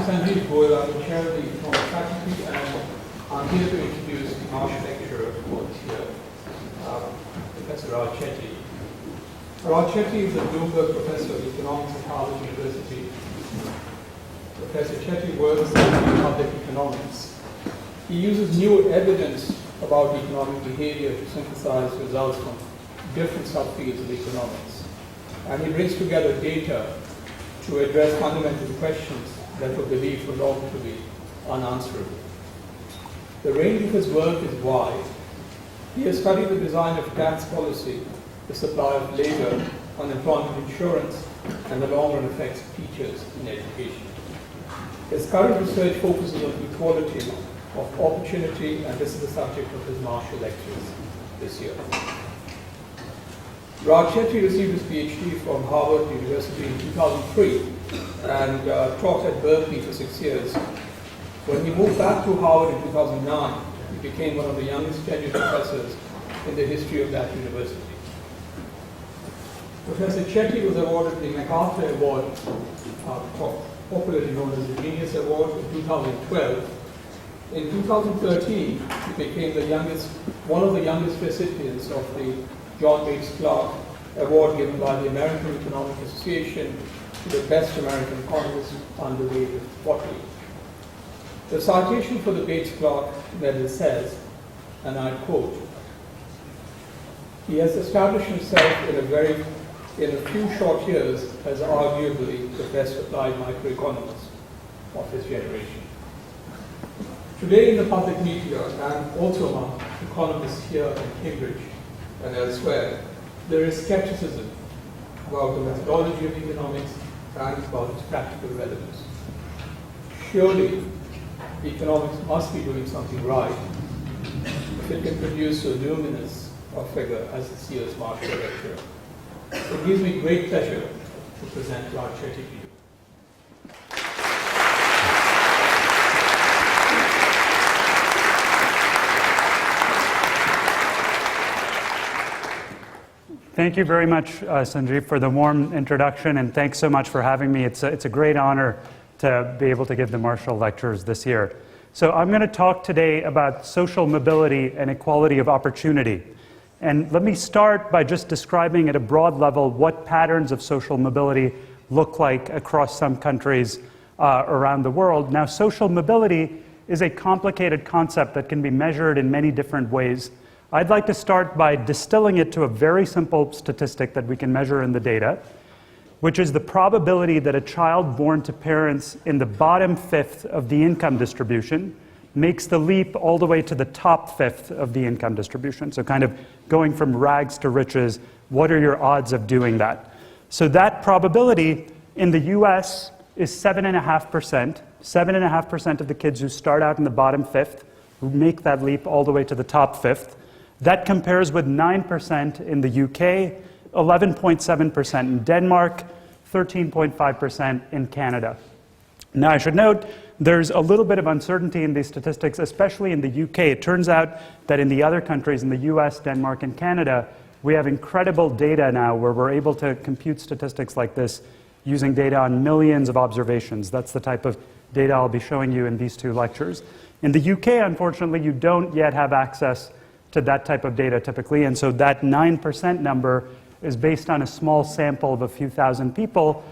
Sanjeev Goyal. I'm the chair of the economics faculty, and I'm here to introduce the Marshall lecturer for this year, Professor Raj Chetty. Raj Chetty is a Bloomberg professor of economics at Harvard University. Professor Chetty works in public economics. He uses new evidence about economic behavior to synthesize results from different subfields of economics. And he brings together data to address fundamental questions that were believed for long to be unanswerable. The range of his work is wide. He has studied the design of tax policy, the supply of labor, unemployment insurance, and the long-run effects of teachers in education. His current research focuses on equality of opportunity, and this is the subject of his Marshall lectures this year. Raj Chetty received his PhD from Harvard University in 2003 and taught at Berkeley for 6 years. When he moved back to Harvard in 2009, he became one of the youngest tenured professors in the history of that university. Professor Chetty was awarded the MacArthur Award, popularly known as the Genius Award, in 2012. In 2013, he became one of the youngest recipients of the John Bates Clark Award given by the American Economic Association to the best American economist under the age of 40. The citation for the Bates Clark medal says, and I quote, "He has established himself in a few short years as arguably the best applied microeconomist of his generation." Today in the public media, and also among economists here in Cambridge and elsewhere, there is skepticism about the methodology of economics and about its practical relevance. Surely, economics must be doing something right if it can produce so luminous a figure as this year's Marshall lecturer. It gives me great pleasure to present Raj Chetty to you. Thank you very much, Sanjeev, for the warm introduction, and thanks so much for having me. It's a great honor to be able to give the Marshall Lectures this year. So I'm going to talk today about social mobility and equality of opportunity. And let me start by just describing at a broad level what patterns of social mobility look like across some countries around the world. Now, social mobility is a complicated concept that can be measured in many different ways. I'd like to start by distilling it to a very simple statistic that we can measure in the data, which is the probability that a child born to parents in the bottom fifth of the income distribution makes the leap all the way to the top fifth of the income distribution. So kind of going from rags to riches, what are your odds of doing that? So that probability in the US is 7.5%. 7.5% of the kids who start out in the bottom fifth who make that leap all the way to the top fifth. That compares with 9% in the UK, 11.7% in Denmark, 13.5% in Canada. Now, I should note, there's a little bit of uncertainty in these statistics, especially in the UK. It turns out that in the other countries, in the US, Denmark, and Canada, we have incredible data now where we're able to compute statistics like this using data on millions of observations. That's the type of data I'll be showing you in these two lectures. In the UK, unfortunately, you don't yet have access to that type of data typically, and so that 9% number is based on a small sample of a few thousand people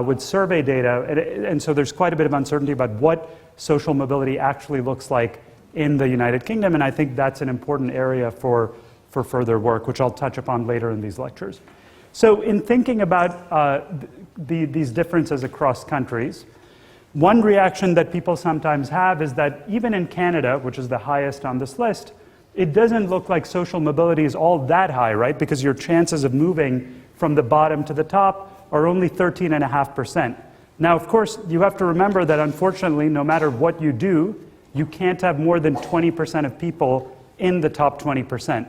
with survey data, and so there's quite a bit of uncertainty about what social mobility actually looks like in the United Kingdom, and I think that's an important area for further work, which I'll touch upon later in these lectures. So in thinking about these differences across countries, one reaction that people sometimes have is that even in Canada, which is the highest on this list, it doesn't look like social mobility is all that high, right? Because your chances of moving from the bottom to the top are only 13.5%. Now, of course, you have to remember that unfortunately, no matter what you do, you can't have more than 20% of people in the top 20%.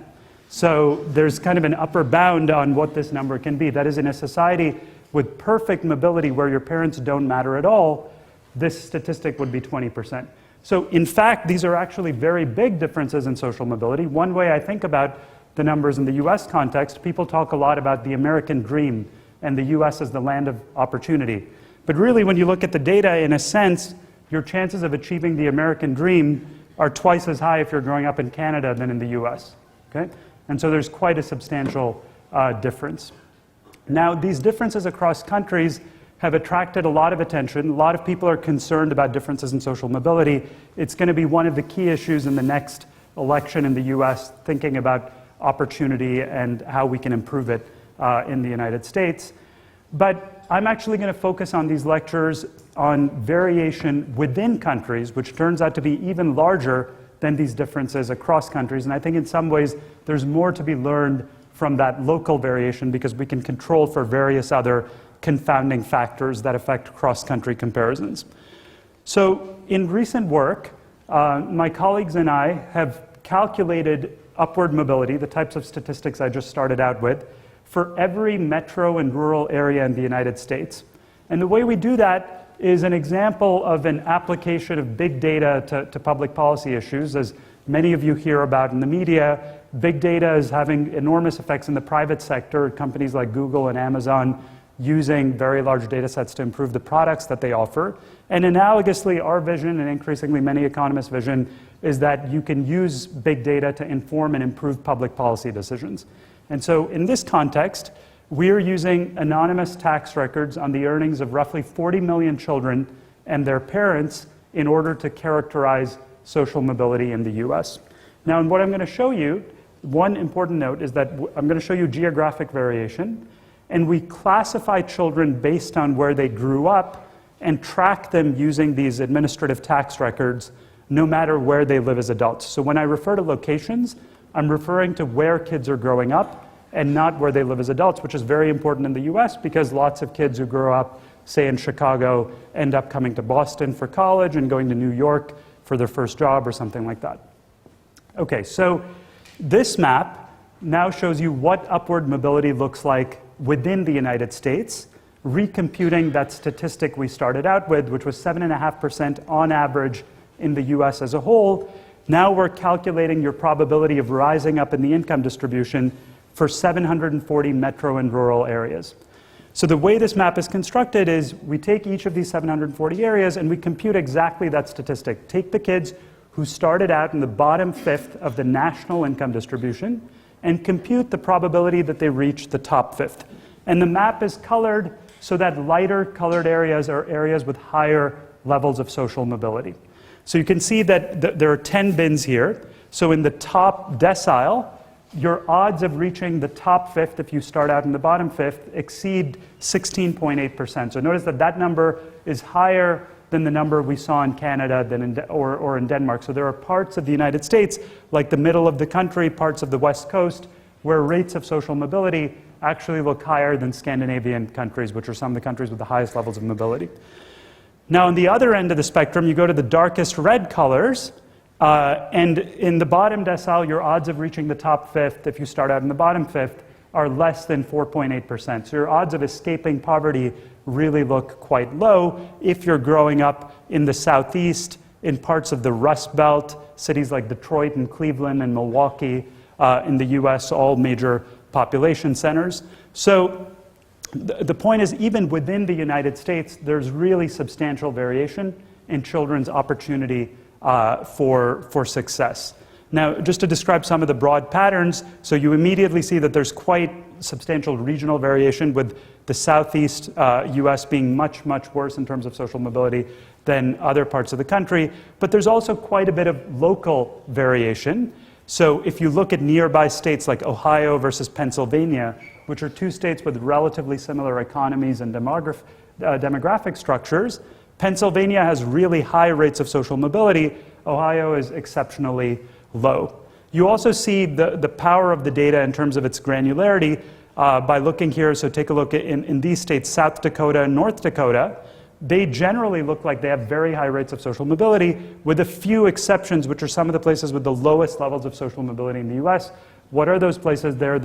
So there's kind of an upper bound on what this number can be. That is, in a society with perfect mobility where your parents don't matter at all, this statistic would be 20%. So in fact, these are actually very big differences in social mobility. One way I think about the numbers in the US context, people talk a lot about the American dream and the US as the land of opportunity. But really, when you look at the data, in a sense, your chances of achieving the American dream are twice as high if you're growing up in Canada than in the US. Okay? And so there's quite a substantial difference. Now, these differences across countries have attracted a lot of attention. A lot of people are concerned about differences in social mobility. It's going to be one of the key issues in the next election in the US, thinking about opportunity and how we can improve it in the United States. But I'm actually going to focus on these lectures on variation within countries, which turns out to be even larger than these differences across countries. And I think in some ways there's more to be learned from that local variation because we can control for various other confounding factors that affect cross-country comparisons. So in recent work, my colleagues and I have calculated upward mobility, the types of statistics I just started out with, for every metro and rural area in the United States. And the way we do that is an example of an application of big data to public policy issues. As many of you hear about in the media, big data is having enormous effects in the private sector, companies like Google and Amazon using very large data sets to improve the products that they offer. And analogously, our vision, and increasingly many economists' vision, is that you can use big data to inform and improve public policy decisions. And so in this context, we're using anonymous tax records on the earnings of roughly 40 million children and their parents in order to characterize social mobility in the US. Now, and what I'm going to show you, one important note is that I'm going to show you geographic variation, and we classify children based on where they grew up and track them using these administrative tax records no matter where they live as adults. So when I refer to locations, I'm referring to where kids are growing up and not where they live as adults, which is very important in the US because lots of kids who grow up, say in Chicago, end up coming to Boston for college and going to New York for their first job or something like that. Okay, so this map now shows you what upward mobility looks like within the United States, recomputing that statistic we started out with, which was 7.5% on average in the US as a whole. Now we're calculating your probability of rising up in the income distribution for 740 metro and rural areas. So the way this map is constructed is we take each of these 740 areas and we compute exactly that statistic. Take the kids who started out in the bottom fifth of the national income distribution and compute the probability that they reach the top fifth. And the map is colored so that lighter colored areas are areas with higher levels of social mobility. So you can see that there are 10 bins here. So in the top decile, your odds of reaching the top fifth, if you start out in the bottom fifth, exceed 16.8%. So notice that that number is higher than the number we saw in Canada or in Denmark. So there are parts of the United States, like the middle of the country, parts of the West Coast, where rates of social mobility actually look higher than Scandinavian countries, which are some of the countries with the highest levels of mobility. Now, on the other end of the spectrum, you go to the darkest red colors, and in the bottom decile, your odds of reaching the top fifth, if you start out in the bottom fifth, are less than 4.8%. So your odds of escaping poverty really look quite low if you're growing up in the Southeast, in parts of the Rust Belt, cities like Detroit and Cleveland and Milwaukee in the US, all major population centers. So the point is, even within the United States, there's really substantial variation in children's opportunity for success. Now, just to describe some of the broad patterns, so you immediately see that there's quite substantial regional variation, with the Southeast US being much, much worse in terms of social mobility than other parts of the country. But there's also quite a bit of local variation. So if you look at nearby states like Ohio versus Pennsylvania, which are two states with relatively similar economies and demographic structures, Pennsylvania has really high rates of social mobility. Ohio is exceptionally low. You also see the power of the data in terms of its granularity by looking here. So take a look in these states, South Dakota and North Dakota. They generally look like they have very high rates of social mobility, with a few exceptions, which are some of the places with the lowest levels of social mobility in the US. What are those places? They're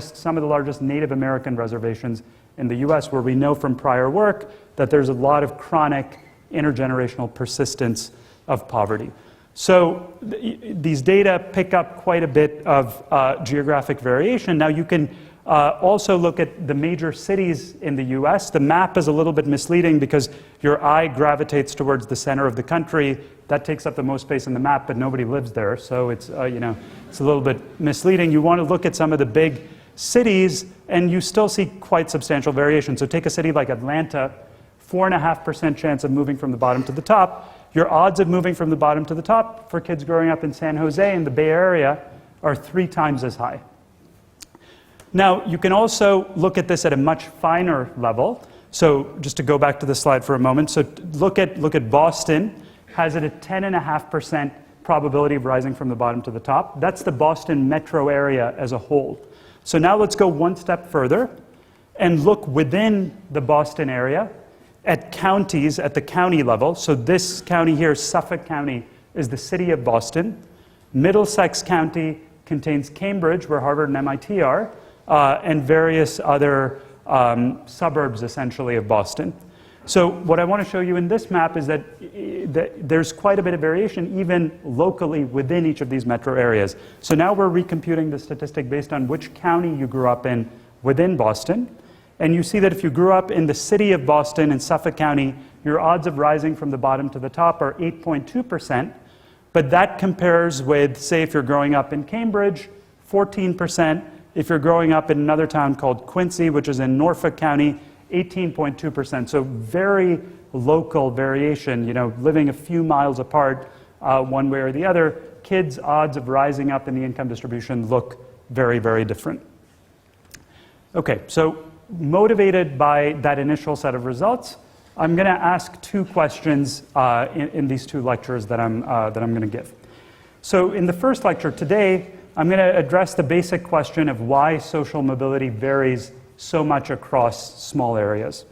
some of the largest Native American reservations in the US, where we know from prior work that there's a lot of chronic intergenerational persistence of poverty. So these data pick up quite a bit of geographic variation. Now you can Also look at the major cities in the US. The map is a little bit misleading because your eye gravitates towards the center of the country. That takes up the most space in the map, but nobody lives there, so it's, it's a little bit misleading. You want to look at some of the big cities, and you still see quite substantial variation. So take a city like Atlanta, 4.5% chance of moving from the bottom to the top. Your odds of moving from the bottom to the top for kids growing up in San Jose in the Bay Area are 3 times as high. Now, you can also look at this at a much finer level. So just to go back to the slide for a moment. So look at Boston, has it a 10.5% probability of rising from the bottom to the top. That's the Boston metro area as a whole. So now let's go one step further and look within the Boston area at counties at the county level. So this county here, Suffolk County, is the city of Boston. Middlesex County contains Cambridge, where Harvard and MIT are, and various other suburbs, essentially, of Boston. So what I want to show you in this map is that there's quite a bit of variation, even locally within each of these metro areas. So now we're recomputing the statistic based on which county you grew up in within Boston. And you see that if you grew up in the city of Boston in Suffolk County, your odds of rising from the bottom to the top are 8.2%. But that compares with, say, if you're growing up in Cambridge, 14%. If you're growing up in another town called Quincy, which is in Norfolk County, 18.2%. So very local variation, living a few miles apart one way or the other. Kids' odds of rising up in the income distribution look very, very different. Okay, so motivated by that initial set of results, I'm going to ask 2 questions in these 2 lectures that I'm going to give. So in the first lecture today, I'm going to address the basic question of why social mobility varies so much across small areas.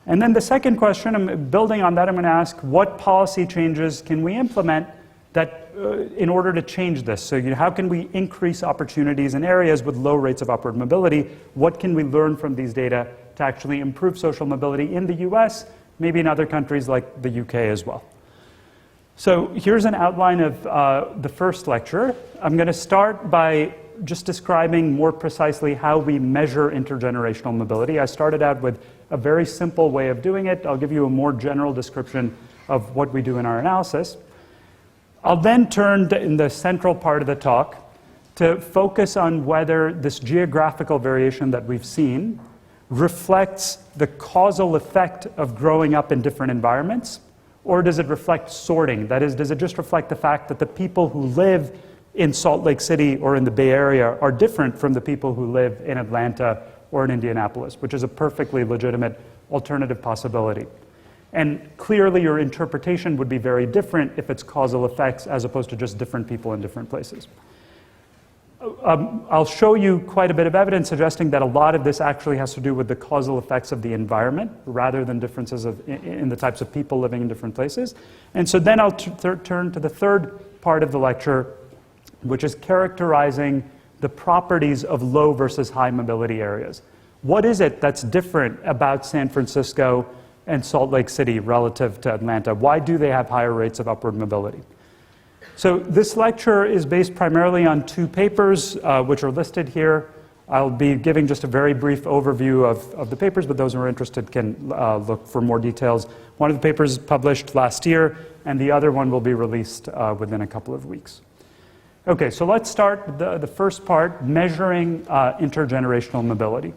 And then the second question, building on that, I'm going to ask what policy changes can we implement that in order to change this? So how can we increase opportunities in areas with low rates of upward mobility? What can we learn from these data to actually improve social mobility in the US, maybe in other countries like the UK as well? So here's an outline of the first lecture. I'm going to start by just describing more precisely how we measure intergenerational mobility. I started out with a very simple way of doing it. I'll give you a more general description of what we do in our analysis. I'll then turn in the central part of the talk to focus on whether this geographical variation that we've seen reflects the causal effect of growing up in different environments, or does it reflect sorting? That is, does it just reflect the fact that the people who live in Salt Lake City or in the Bay Area are different from the people who live in Atlanta or in Indianapolis, which is a perfectly legitimate alternative possibility. And clearly your interpretation would be very different if it's causal effects as opposed to just different people in different places. I'll show you quite a bit of evidence suggesting that a lot of this actually has to do with the causal effects of the environment rather than differences in the types of people living in different places. And so then I'll turn to the third part of the lecture, which is characterizing the properties of low versus high mobility areas. What is it that's different about San Francisco and Salt Lake City relative to Atlanta? Why do they have higher rates of upward mobility? So this lecture is based primarily on 2 papers, which are listed here. I'll be giving just a very brief overview of the papers, but those who are interested can look for more details. One of the papers published last year, and the other one will be released within a couple of weeks. Okay, so let's start the first part, measuring intergenerational mobility.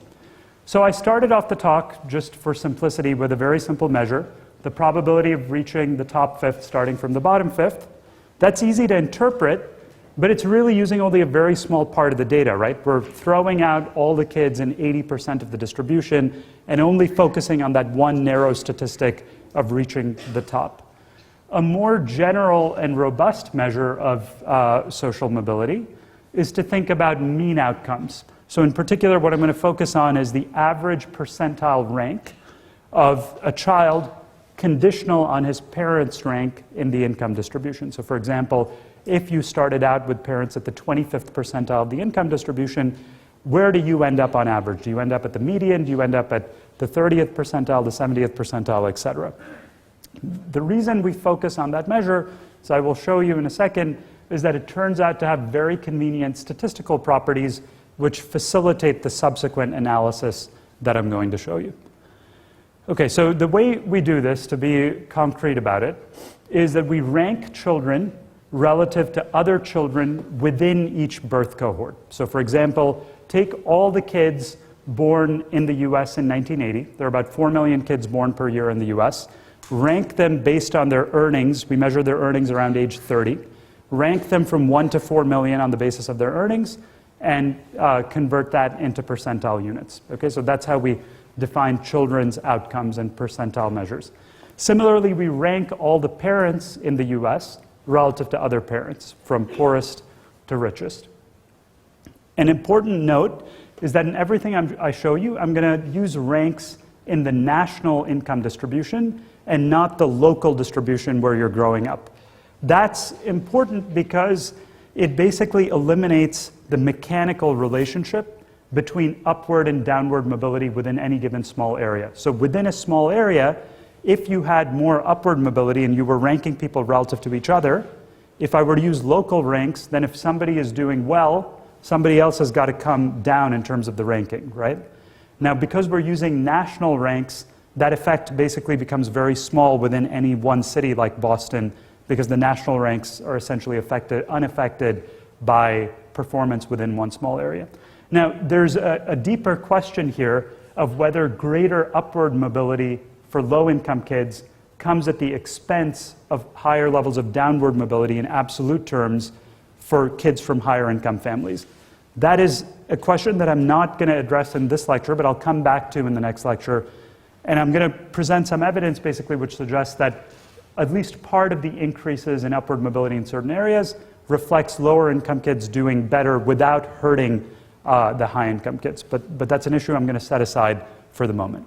So I started off the talk, just for simplicity, with a very simple measure, the probability of reaching the top fifth starting from the bottom fifth. That's easy to interpret, but it's really using only a very small part of the data, right? We're throwing out all the kids in 80% of the distribution and only focusing on that one narrow statistic of reaching the top. A more general and robust measure of social mobility is to think about mean outcomes. So in particular, what I'm going to focus on is the average percentile rank of a child conditional on his parents' rank in the income distribution. So for example, if you started out with parents at the 25th percentile of the income distribution, where do you end up on average? Do you end up at the median? Do you end up at the 30th percentile, the 70th percentile, et cetera? The reason we focus on that measure, as I will show you in a second, is that it turns out to have very convenient statistical properties which facilitate the subsequent analysis that I'm going to show you. Okay, so the way we do this, to be concrete about it, is that we rank children relative to other children within each birth cohort. So for example, take all the kids born in the US in 1980. There are about 4 million kids born per year in the US. Rank them based on their earnings. We measure their earnings around age 30. Rank them from 1 to 4 million on the basis of their earnings, and convert that into percentile units. Okay, so that's how we define children's outcomes and percentile measures. Similarly, we rank all the parents in the US relative to other parents, from poorest to richest. An important note is that in everything I show you, I'm going to use ranks in the national income distribution and not the local distribution where you're growing up. That's important because it basically eliminates the mechanical relationship between upward and downward mobility within any given small area. So within a small area, if you had more upward mobility and you were ranking people relative to each other, if I were to use local ranks, then if somebody is doing well, somebody else has got to come down in terms of the ranking, right? Now, because we're using national ranks, that effect basically becomes very small within any one city like Boston, because the national ranks are essentially unaffected by performance within one small area. Now, there's a deeper question here of whether greater upward mobility for low-income kids comes at the expense of higher levels of downward mobility in absolute terms for kids from higher income families. That is a question that I'm not going to address in this lecture, but I'll come back to in the next lecture. And I'm going to present some evidence, basically, which suggests that at least part of the increases in upward mobility in certain areas reflects lower income kids doing better without hurting the high income kids. But that's an issue I'm going to set aside for the moment.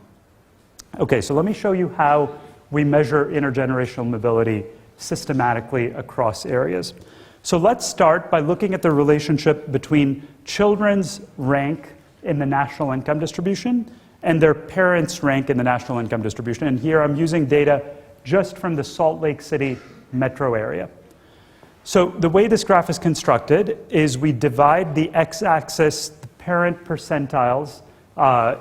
Okay, so let me show you how we measure intergenerational mobility systematically across areas. So let's start by looking at the relationship between children's rank in the national income distribution and their parents' rank in the national income distribution. And here I'm using data just from the Salt Lake City metro area. So the way this graph is constructed is we divide the x-axis, the parent percentiles,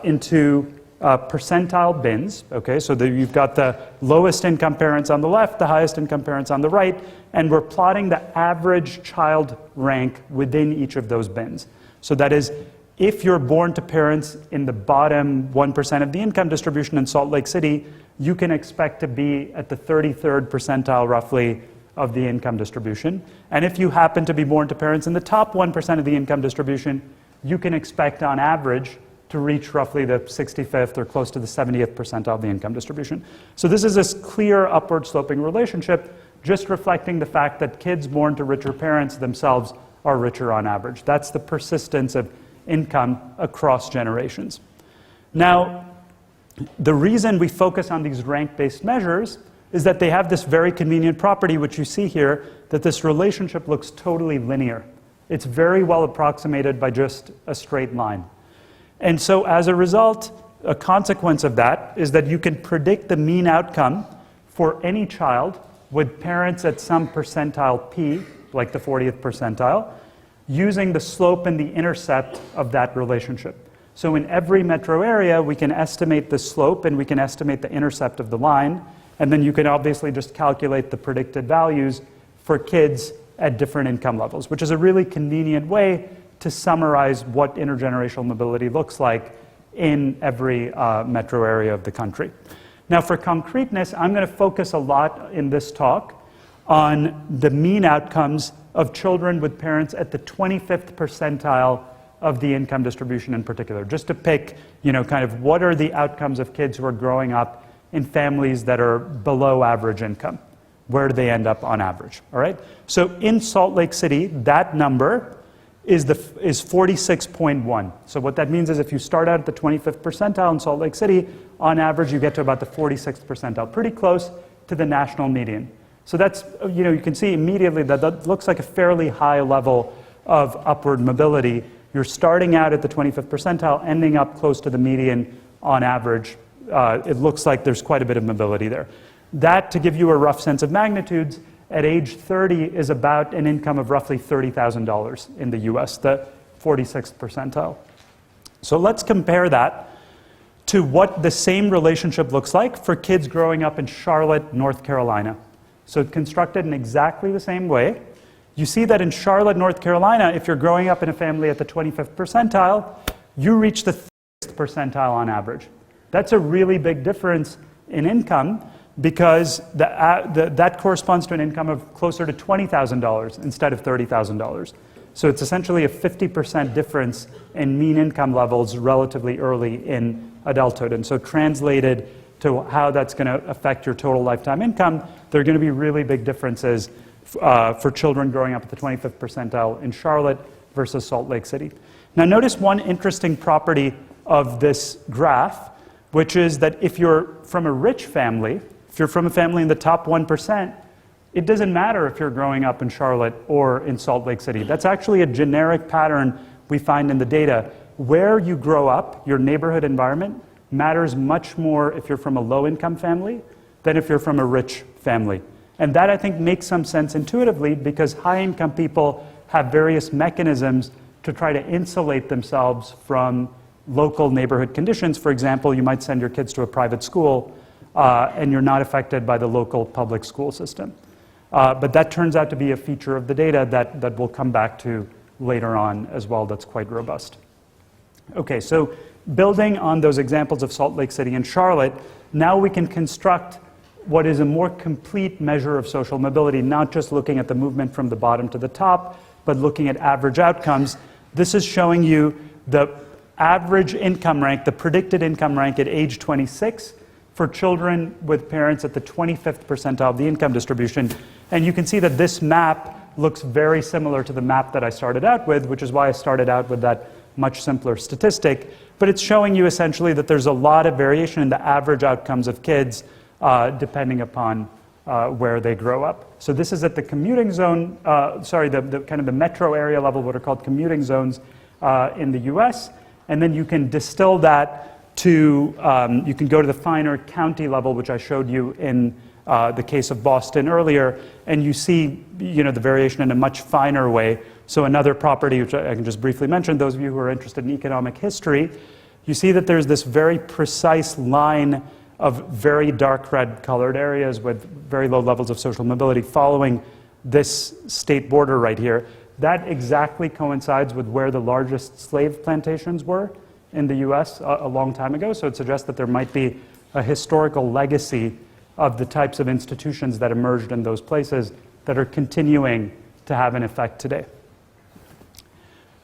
into percentile bins. Okay, so you've got the lowest income parents on the left, the highest income parents on the right, and we're plotting the average child rank within each of those bins. So that is, if you're born to parents in the bottom 1% of the income distribution in Salt Lake City, you can expect to be at the 33rd percentile, roughly, of the income distribution. And if you happen to be born to parents in the top 1% of the income distribution, you can expect, on average, to reach roughly the 65th or close to the 70th percentile of the income distribution. So this is this clear upward sloping relationship, just reflecting the fact that kids born to richer parents themselves are richer on average. That's the persistence of income across generations. Now, the reason we focus on these rank-based measures is that they have this very convenient property, which you see here, that this relationship looks totally linear. It's very well approximated by just a straight line. And so as a result, a consequence of that is that you can predict the mean outcome for any child with parents at some percentile p, like the 40th percentile, using the slope and the intercept of that relationship. So in every metro area, we can estimate the slope and we can estimate the intercept of the line, and then you can obviously just calculate the predicted values for kids at different income levels, which is a really convenient way to summarize what intergenerational mobility looks like in every metro area of the country. Now, for concreteness, I'm going to focus a lot in this talk on the mean outcomes of children with parents at the 25th percentile of the income distribution in particular, just to pick, kind of what are the outcomes of kids who are growing up in families that are below average income. Where do they end up on average? All right. So in Salt Lake City, that number is 46.1. So what that means is if you start out at the 25th percentile in Salt Lake City, on average you get to about the 46th percentile, pretty close to the national median. So that's, you can see immediately that that looks like a fairly high level of upward mobility. You're starting out at the 25th percentile, ending up close to the median on average. It looks like there's quite a bit of mobility there. That, to give you a rough sense of magnitudes, at age 30 is about an income of roughly $30,000 in the US. The 46th percentile. So let's compare that to what the same relationship looks like for kids growing up in Charlotte, North Carolina. So constructed in exactly the same way. You see that in Charlotte, North Carolina, if you're growing up in a family at the 25th percentile, you reach the 30th percentile on average. That's a really big difference in income because that corresponds to an income of closer to $20,000 instead of $30,000. So it's essentially a 50% difference in mean income levels relatively early in adulthood. And so translated to how that's going to affect your total lifetime income, there are going to be really big differences for children growing up at the 25th percentile in Charlotte versus Salt Lake City. Now notice one interesting property of this graph, which is that if you're from a rich family, if you're from a family in the top 1%, it doesn't matter if you're growing up in Charlotte or in Salt Lake City. That's actually a generic pattern we find in the data. Where you grow up, your neighborhood environment, matters much more if you're from a low-income family than if you're from a rich family. And that, I think, makes some sense intuitively because high-income people have various mechanisms to try to insulate themselves from local neighborhood conditions. For example, you might send your kids to a private school and you're not affected by the local public school system. But that turns out to be a feature of the data that we'll come back to later on as well that's quite robust. Okay, so building on those examples of Salt Lake City and Charlotte, now we can construct what is a more complete measure of social mobility, not just looking at the movement from the bottom to the top, but looking at average outcomes. This is showing you the average income rank, the predicted income rank at age 26 for children with parents at the 25th percentile of the income distribution. And you can see that this map looks very similar to the map that I started out with, which is why I started out with that much simpler statistic. But it's showing you essentially that there's a lot of variation in the average outcomes of kids depending upon where they grow up. So this is at the commuting zone, the kind of the metro area level, what are called commuting zones in the US. And then you can distill that to, you can go to the finer county level, which I showed you in the case of Boston earlier, and you see the variation in a much finer way. So another property, which I can just briefly mention, those of you who are interested in economic history, you see that there's this very precise line of very dark red colored areas with very low levels of social mobility following this state border right here. That exactly coincides with where the largest slave plantations were in the US a long time ago. So it suggests that there might be a historical legacy of the types of institutions that emerged in those places that are continuing to have an effect today.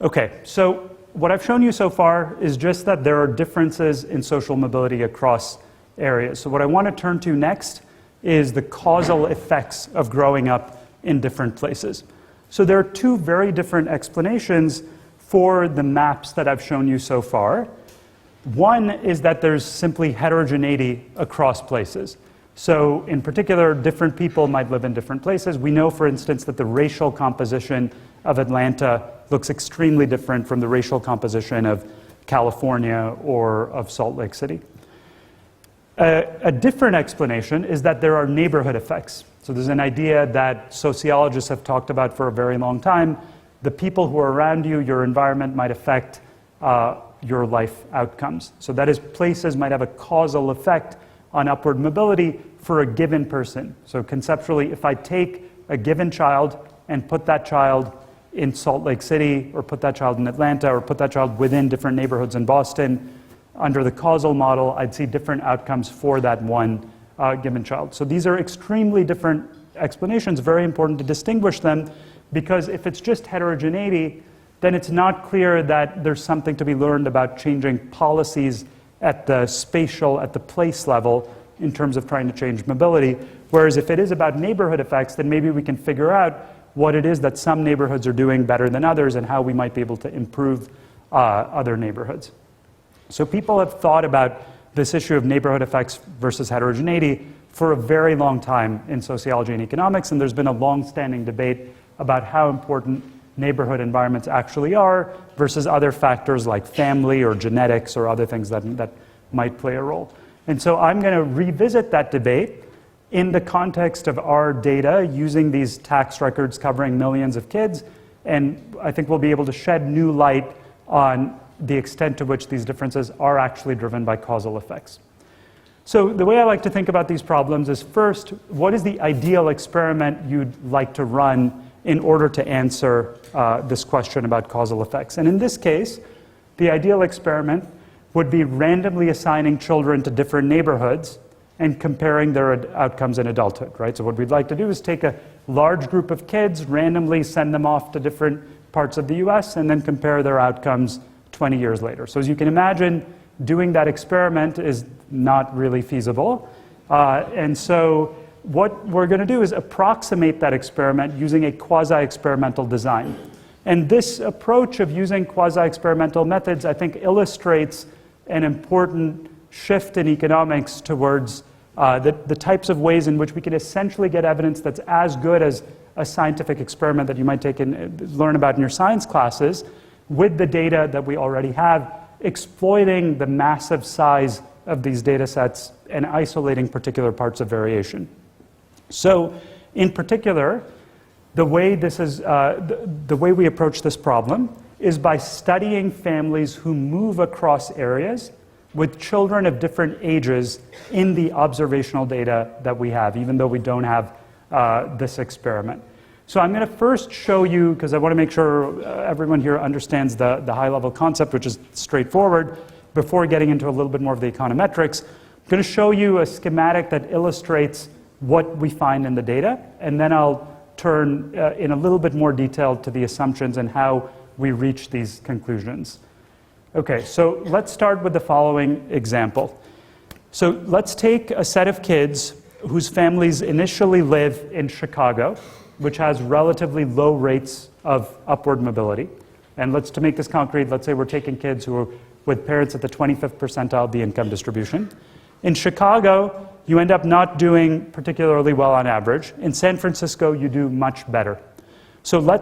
Okay, so what I've shown you so far is just that there are differences in social mobility across areas. So what I want to turn to next is the causal effects of growing up in different places. So there are two very different explanations for the maps that I've shown you so far. One is that there's simply heterogeneity across places. So in particular, different people might live in different places. We know, for instance, that the racial composition of Atlanta looks extremely different from the racial composition of California or of Salt Lake City. A different explanation is that there are neighborhood effects. So there's an idea that sociologists have talked about for a very long time. The people who are around you, your environment, might affect your life outcomes. So that is, places might have a causal effect on upward mobility for a given person. So conceptually, if I take a given child and put that child in Salt Lake City, or put that child in Atlanta, or put that child within different neighborhoods in Boston, under the causal model, I'd see different outcomes for that one given child. So these are extremely different explanations, very important to distinguish them, because if it's just heterogeneity, then it's not clear that there's something to be learned about changing policies at the spatial, at the place level, in terms of trying to change mobility. Whereas if it is about neighborhood effects, then maybe we can figure out what it is that some neighborhoods are doing better than others and how we might be able to improve other neighborhoods. So people have thought about this issue of neighborhood effects versus heterogeneity for a very long time in sociology and economics, and there's been a long-standing debate about how important neighborhood environments actually are versus other factors like family or genetics or other things that might play a role. And so I'm going to revisit that debate in the context of our data using these tax records covering millions of kids And I think we'll be able to shed new light on the extent to which these differences are actually driven by causal effects. So the way I like to think about these problems is, first, what is the ideal experiment you'd like to run in order to answer this question about causal effects? And in this case, the ideal experiment would be randomly assigning children to different neighborhoods and comparing their outcomes in adulthood, right? So what we'd like to do is take a large group of kids, randomly send them off to different parts of the US, and then compare their outcomes 20 years later. So as you can imagine, doing that experiment is not really feasible. And so what we're going to do is approximate that experiment using a quasi-experimental design. And this approach of using quasi-experimental methods, I think, illustrates an important shift in economics towards the types of ways in which we can essentially get evidence that's as good as a scientific experiment that you might take and learn about in your science classes, with the data that we already have, exploiting the massive size of these data sets and isolating particular parts of variation. So, in particular, the way we approach this problem is by studying families who move across areas with children of different ages in the observational data that we have, even though we don't have this experiment. So I'm going to first show you, because I want to make sure everyone here understands the high-level concept, which is straightforward, before getting into a little bit more of the econometrics. I'm going to show you a schematic that illustrates what we find in the data, and then I'll turn in a little bit more detail to the assumptions and how we reach these conclusions. Okay, so let's start with the following example. So let's take a set of kids whose families initially live in Chicago, which has relatively low rates of upward mobility. And to make this concrete, let's say we're taking kids who are with parents at the 25th percentile of the income distribution. In Chicago, you end up not doing particularly well on average. In San Francisco, you do much better. So to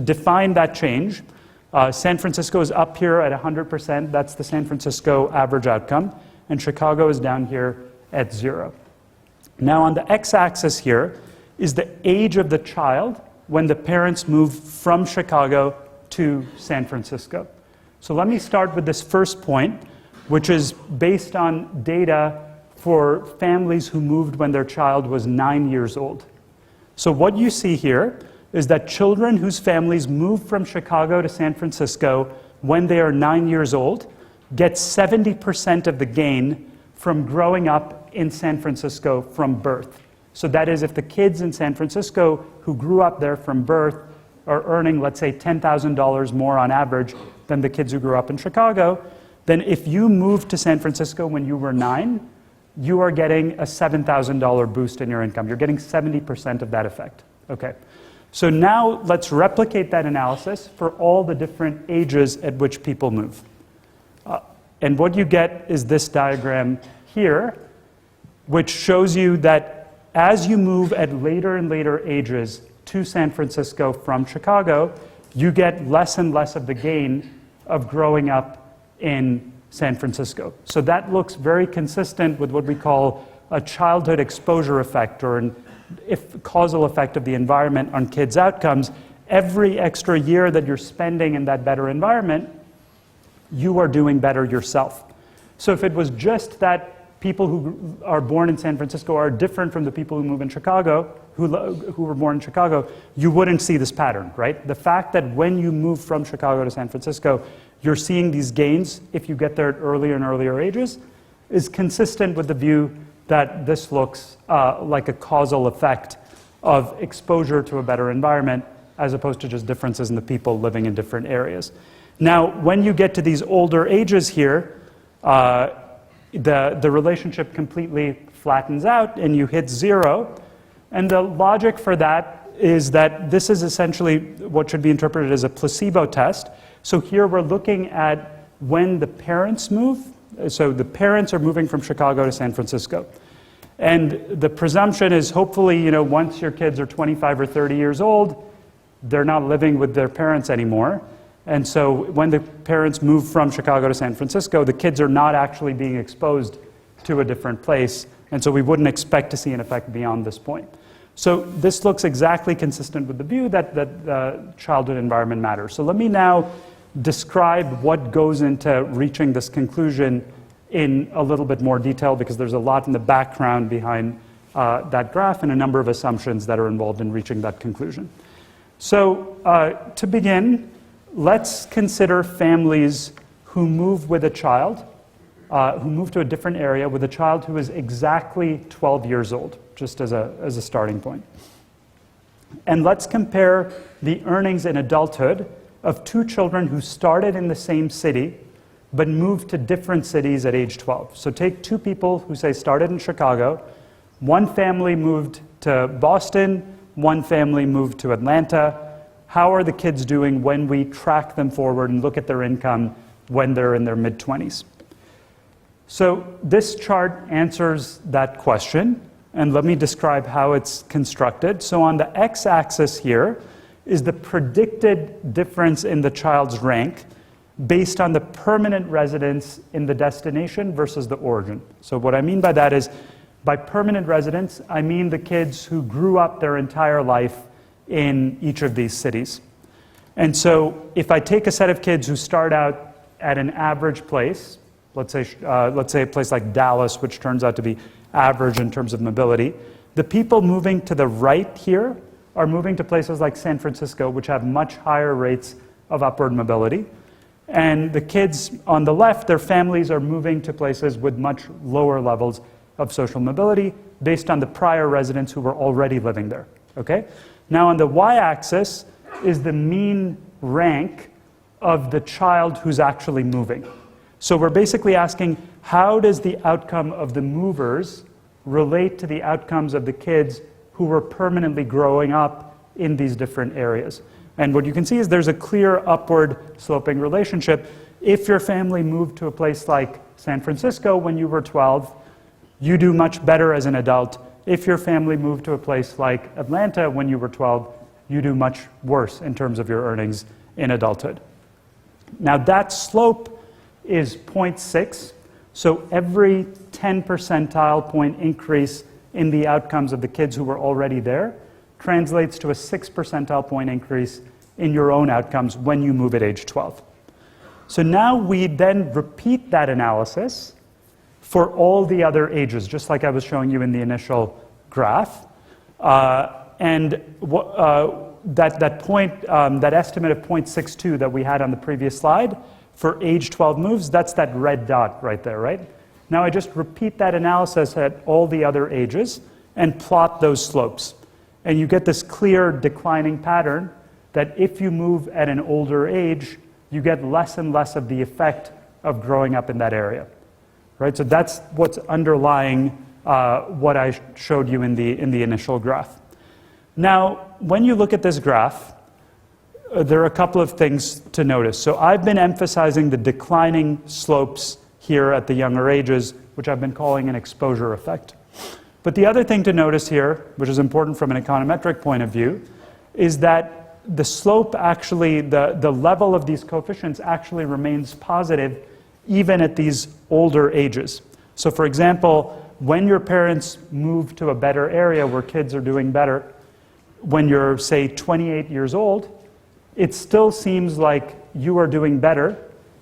define that change, San Francisco is up here at 100%. That's the San Francisco average outcome. And Chicago is down here at 0. Now on the x-axis here is the age of the child when the parents move from Chicago to San Francisco. So let me start with this first point, which is based on data for families who moved when their child was 9 years old. So what you see here is that children whose families move from Chicago to San Francisco when they are 9 years old get 70% of the gain from growing up in San Francisco from birth. So that is, if the kids in San Francisco who grew up there from birth are earning, let's say, $10,000 more on average than the kids who grew up in Chicago, then if you moved to San Francisco when you were 9, you are getting a $7,000 boost in your income. You're getting 70% of that effect. Okay. So now let's replicate that analysis for all the different ages at which people move. And what you get is this diagram here, which shows you that as you move at later and later ages to San Francisco from Chicago, you get less and less of the gain of growing up in San Francisco. So that looks very consistent with what we call a childhood exposure effect, or an causal effect of the environment on kids' outcomes. Every extra year that you're spending in that better environment, you are doing better yourself. So if it was just that people who are born in San Francisco are different from the people who move in Chicago, who were born in Chicago, you wouldn't see this pattern, right? The fact that when you move from Chicago to San Francisco, you're seeing these gains if you get there at earlier and earlier ages is consistent with the view that this looks like a causal effect of exposure to a better environment as opposed to just differences in the people living in different areas. Now, when you get to these older ages here, the relationship completely flattens out and you hit 0. And the logic for that is that this is essentially what should be interpreted as a placebo test. So here we're looking at when the parents move. So the parents are moving from Chicago to San Francisco. And the presumption is hopefully, once your kids are 25 or 30 years old, they're not living with their parents anymore. And so when the parents move from Chicago to San Francisco, the kids are not actually being exposed to a different place. And so we wouldn't expect to see an effect beyond this point. So this looks exactly consistent with the view that childhood environment matters. So let me now describe what goes into reaching this conclusion in a little bit more detail, because there's a lot in the background behind that graph and a number of assumptions that are involved in reaching that conclusion. So to begin, let's consider families who move with a child, who move to a different area with a child who is exactly 12 years old, just as a starting point. And let's compare the earnings in adulthood of two children who started in the same city but moved to different cities at age 12. So take two people who, say, started in Chicago. One family moved to Boston, one family moved to Atlanta. How are the kids doing when we track them forward and look at their income when they're in their mid-20s? So this chart answers that question, and let me describe how it's constructed. So on the x-axis here is the predicted difference in the child's rank based on the permanent residence in the destination versus the origin. So what I mean by that is, by permanent residence, I mean the kids who grew up their entire life in each of these cities. And so if I take a set of kids who start out at an average place, let's say a place like Dallas, which turns out to be average in terms of mobility, the people moving to the right here are moving to places like San Francisco, which have much higher rates of upward mobility. And the kids on the left, their families are moving to places with much lower levels of social mobility based on the prior residents who were already living there. Okay? Now on the y-axis is the mean rank of the child who's actually moving. So we're basically asking, how does the outcome of the movers relate to the outcomes of the kids who were permanently growing up in these different areas? And what you can see is there's a clear upward sloping relationship. If your family moved to a place like San Francisco when you were 12, you do much better as an adult. If your family moved to a place like Atlanta when you were 12, you do much worse in terms of your earnings in adulthood. Now that slope is 0.6, so every 10 percentile point increase in the outcomes of the kids who were already there translates to a 6 percentile point increase in your own outcomes when you move at age 12. So now we then repeat that analysis for all the other ages, just like I was showing you in the initial graph. That estimate of 0.62 that we had on the previous slide for age 12 moves, that's that red dot right there, right? Now I just repeat that analysis at all the other ages and plot those slopes. And you get this clear declining pattern that if you move at an older age, you get less and less of the effect of growing up in that area. Right? So that's what's underlying what I showed you in the initial graph. Now, when you look at this graph, there are a couple of things to notice. So I've been emphasizing the declining slopes here at the younger ages, which I've been calling an exposure effect. But the other thing to notice here, which is important from an econometric point of view, is that the slope actually, the level of these coefficients actually remains positive even at these older ages. So for example, when your parents move to a better area where kids are doing better, when you're, say, 28 years old, it still seems like you are doing better,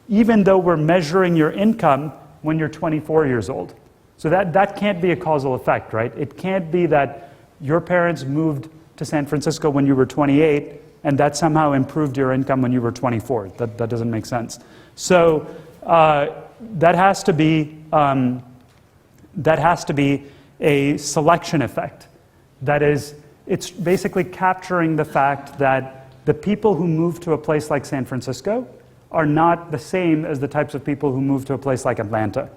even though we're measuring your income when you're 24 years old. So that can't be a causal effect, right? It can't be that your parents moved to San Francisco when you were 28 and that somehow improved your income when you were 24. That doesn't make sense. So that has to be a selection effect. That is, it's basically capturing the fact that the people who move to a place like San Francisco are not the same as the types of people who move to a place like Atlanta.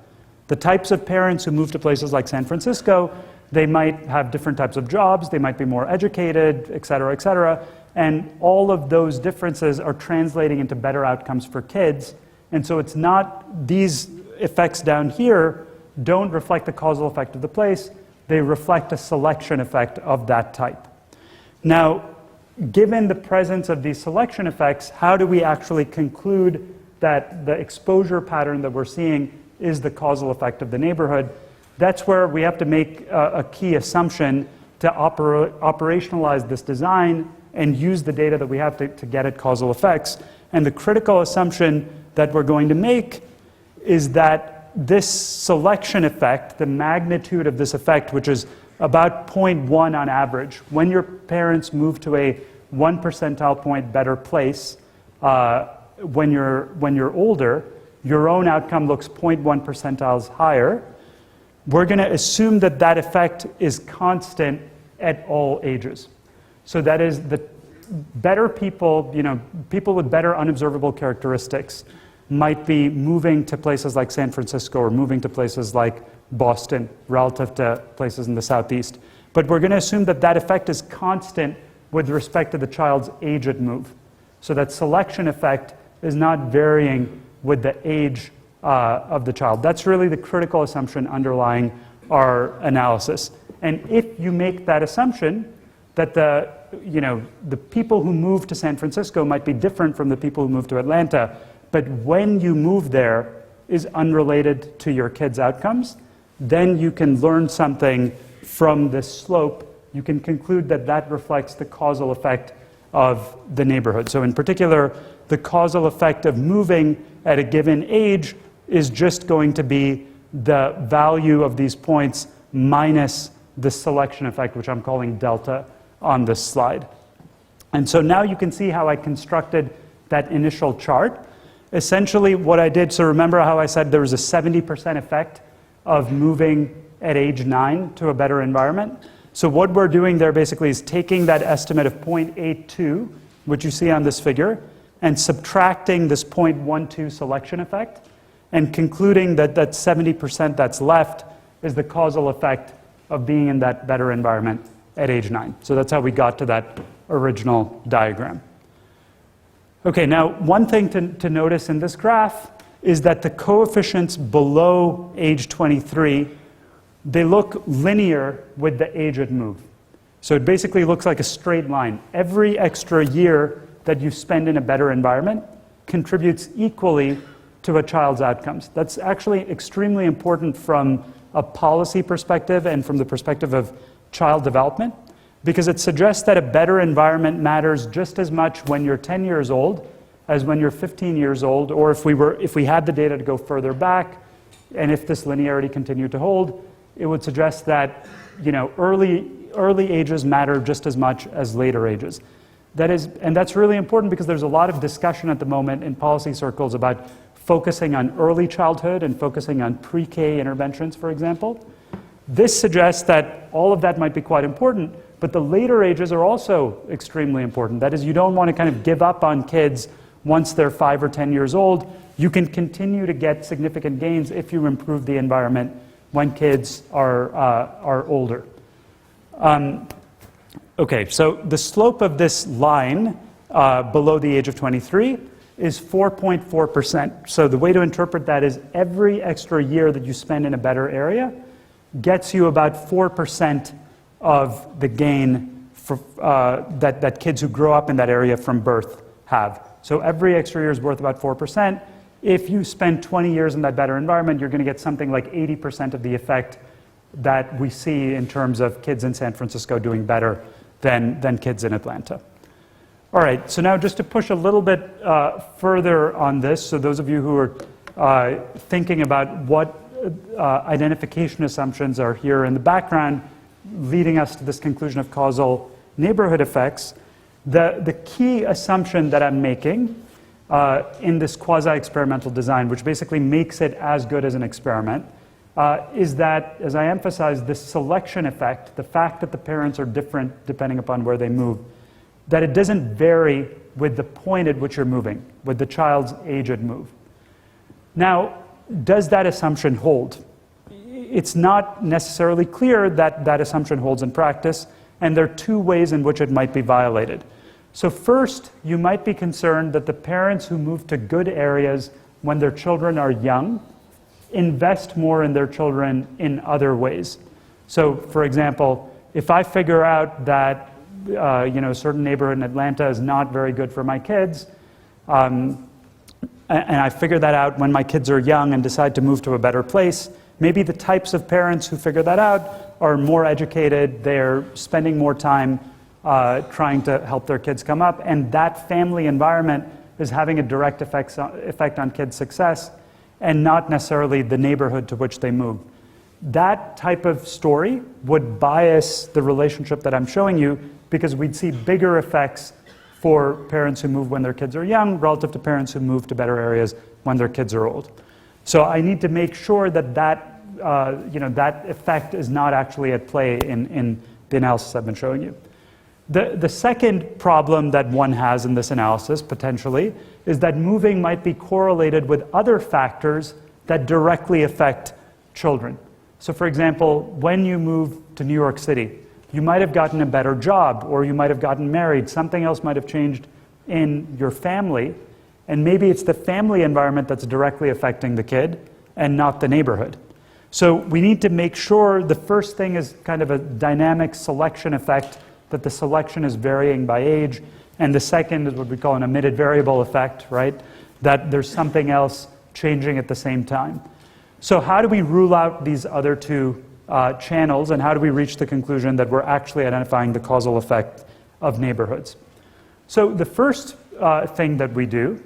The types of parents who move to places like San Francisco, they might have different types of jobs, they might be more educated, et cetera, and all of those differences are translating into better outcomes for kids. And so it's not, these effects down here don't reflect the causal effect of the place, they reflect a selection effect of that type. Now, given the presence of these selection effects, how do we actually conclude that the exposure pattern that we're seeing is the causal effect of the neighborhood? That's where we have to make a key assumption, to operationalize this design and use the data that we have to get at causal effects. And the critical assumption that we're going to make is that this selection effect, the magnitude of this effect, which is about 0.1 on average, when your parents move to a 1 percentile point better place, when you're older, your own outcome looks 0.1 percentiles higher. We're going to assume that that effect is constant at all ages. So that is, the better people, people with better unobservable characteristics might be moving to places like San Francisco or moving to places like Boston relative to places in the Southeast. But we're going to assume that that effect is constant with respect to the child's age at move. So that selection effect is not varying with the age of the child. That's really the critical assumption underlying our analysis. And if you make that assumption that the people who move to San Francisco might be different from the people who move to Atlanta, but when you move there is unrelated to your kids' outcomes, then you can learn something from this slope. You can conclude that that reflects the causal effect of the neighborhood. So in particular, the causal effect of moving at a given age is just going to be the value of these points minus the selection effect, which I'm calling delta on this slide. And so now you can see how I constructed that initial chart. Essentially what I did, so remember how I said there was a 70% effect of moving at age 9 to a better environment? So what we're doing there basically is taking that estimate of 0.82, which you see on this figure, and subtracting this 0.12 selection effect, and concluding that that 70% that's left is the causal effect of being in that better environment at age 9. So that's how we got to that original diagram. Okay, now one thing to notice in this graph is that the coefficients below age 23, they look linear with the age at move. So it basically looks like a straight line. Every extra year that you spend in a better environment contributes equally to a child's outcomes. That's actually extremely important from a policy perspective and from the perspective of child development, because it suggests that a better environment matters just as much when you're 10 years old as when you're 15 years old, or if we had the data to go further back, and if this linearity continued to hold, it would suggest that early ages matter just as much as later ages. And that's really important because there's a lot of discussion at the moment in policy circles about focusing on early childhood and focusing on pre-K interventions, for example. This suggests that all of that might be quite important, but the later ages are also extremely important. That is, you don't want to kind of give up on kids once they're 5 or 10 years old. You can continue to get significant gains if you improve the environment when kids are older. Okay, so the slope of this line below the age of 23 is 4.4%. So the way to interpret that is every extra year that you spend in a better area gets you about 4% of the gain that kids who grow up in that area from birth have. So every extra year is worth about 4%. If you spend 20 years in that better environment, you're going to get something like 80% of the effect that we see in terms of kids in San Francisco doing better than kids in Atlanta. All right, so now just to push a little bit further on this, so those of you who are thinking about what identification assumptions are here in the background, leading us to this conclusion of causal neighborhood effects, the key assumption that I'm making in this quasi-experimental design, which basically makes it as good as an experiment, is that, as I emphasized, this selection effect, the fact that the parents are different depending upon where they move, that it doesn't vary with the point at which you're moving, with the child's age at move. Now, does that assumption hold? It's not necessarily clear that that assumption holds in practice, and there are two ways in which it might be violated. So first, you might be concerned that the parents who move to good areas when their children are young invest more in their children in other ways. So, for example, if I figure out that a certain neighborhood in Atlanta is not very good for my kids, and I figure that out when my kids are young and decide to move to a better place, maybe the types of parents who figure that out are more educated, they're spending more time trying to help their kids come up, and that family environment is having a direct effect on kids' success, and not necessarily the neighborhood to which they move. That type of story would bias the relationship that I'm showing you, because we'd see bigger effects for parents who move when their kids are young relative to parents who move to better areas when their kids are old. So I need to make sure that that effect is not actually at play in the analysis I've been showing you. The second problem that one has in this analysis, potentially, is that moving might be correlated with other factors that directly affect children. So for example, when you move to New York City, you might have gotten a better job, or you might have gotten married, something else might have changed in your family, and maybe it's the family environment that's directly affecting the kid and not the neighborhood. So we need to make sure the first thing is kind of a dynamic selection effect, that the selection is varying by age, and the second is what we call an omitted variable effect, right? That there's something else changing at the same time. So how do we rule out these other two channels, and how do we reach the conclusion that we're actually identifying the causal effect of neighborhoods? So the first thing that we do,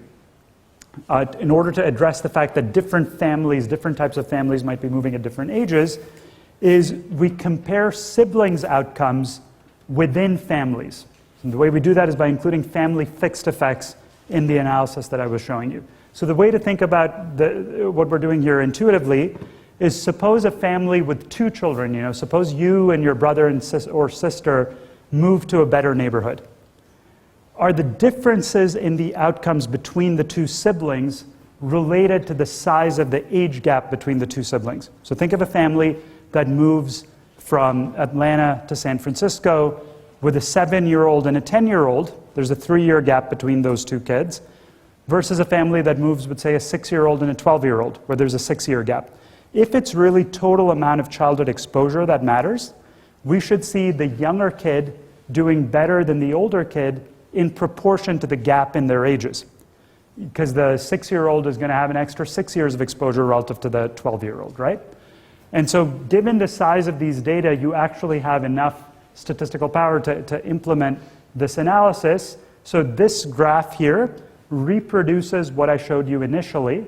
in order to address the fact that different families, different types of families might be moving at different ages, is we compare siblings' outcomes within families. And the way we do that is by including family fixed effects in the analysis that I was showing you. So the way to think about what we're doing here intuitively is, suppose a family with two children, suppose you and your brother or sister move to a better neighborhood. Are the differences in the outcomes between the two siblings related to the size of the age gap between the two siblings? So think of a family that moves from Atlanta to San Francisco with a 7-year-old and a 10-year-old. There's a 3-year gap between those two kids, versus a family that moves with, say, a 6-year-old and a 12-year-old, where there's a 6-year gap. If it's really total amount of childhood exposure that matters, we should see the younger kid doing better than the older kid in proportion to the gap in their ages. Because the 6-year-old is going to have an extra 6 years of exposure relative to the 12-year-old, right? And so given the size of these data, you actually have enough statistical power to implement this analysis. So this graph here reproduces what I showed you initially,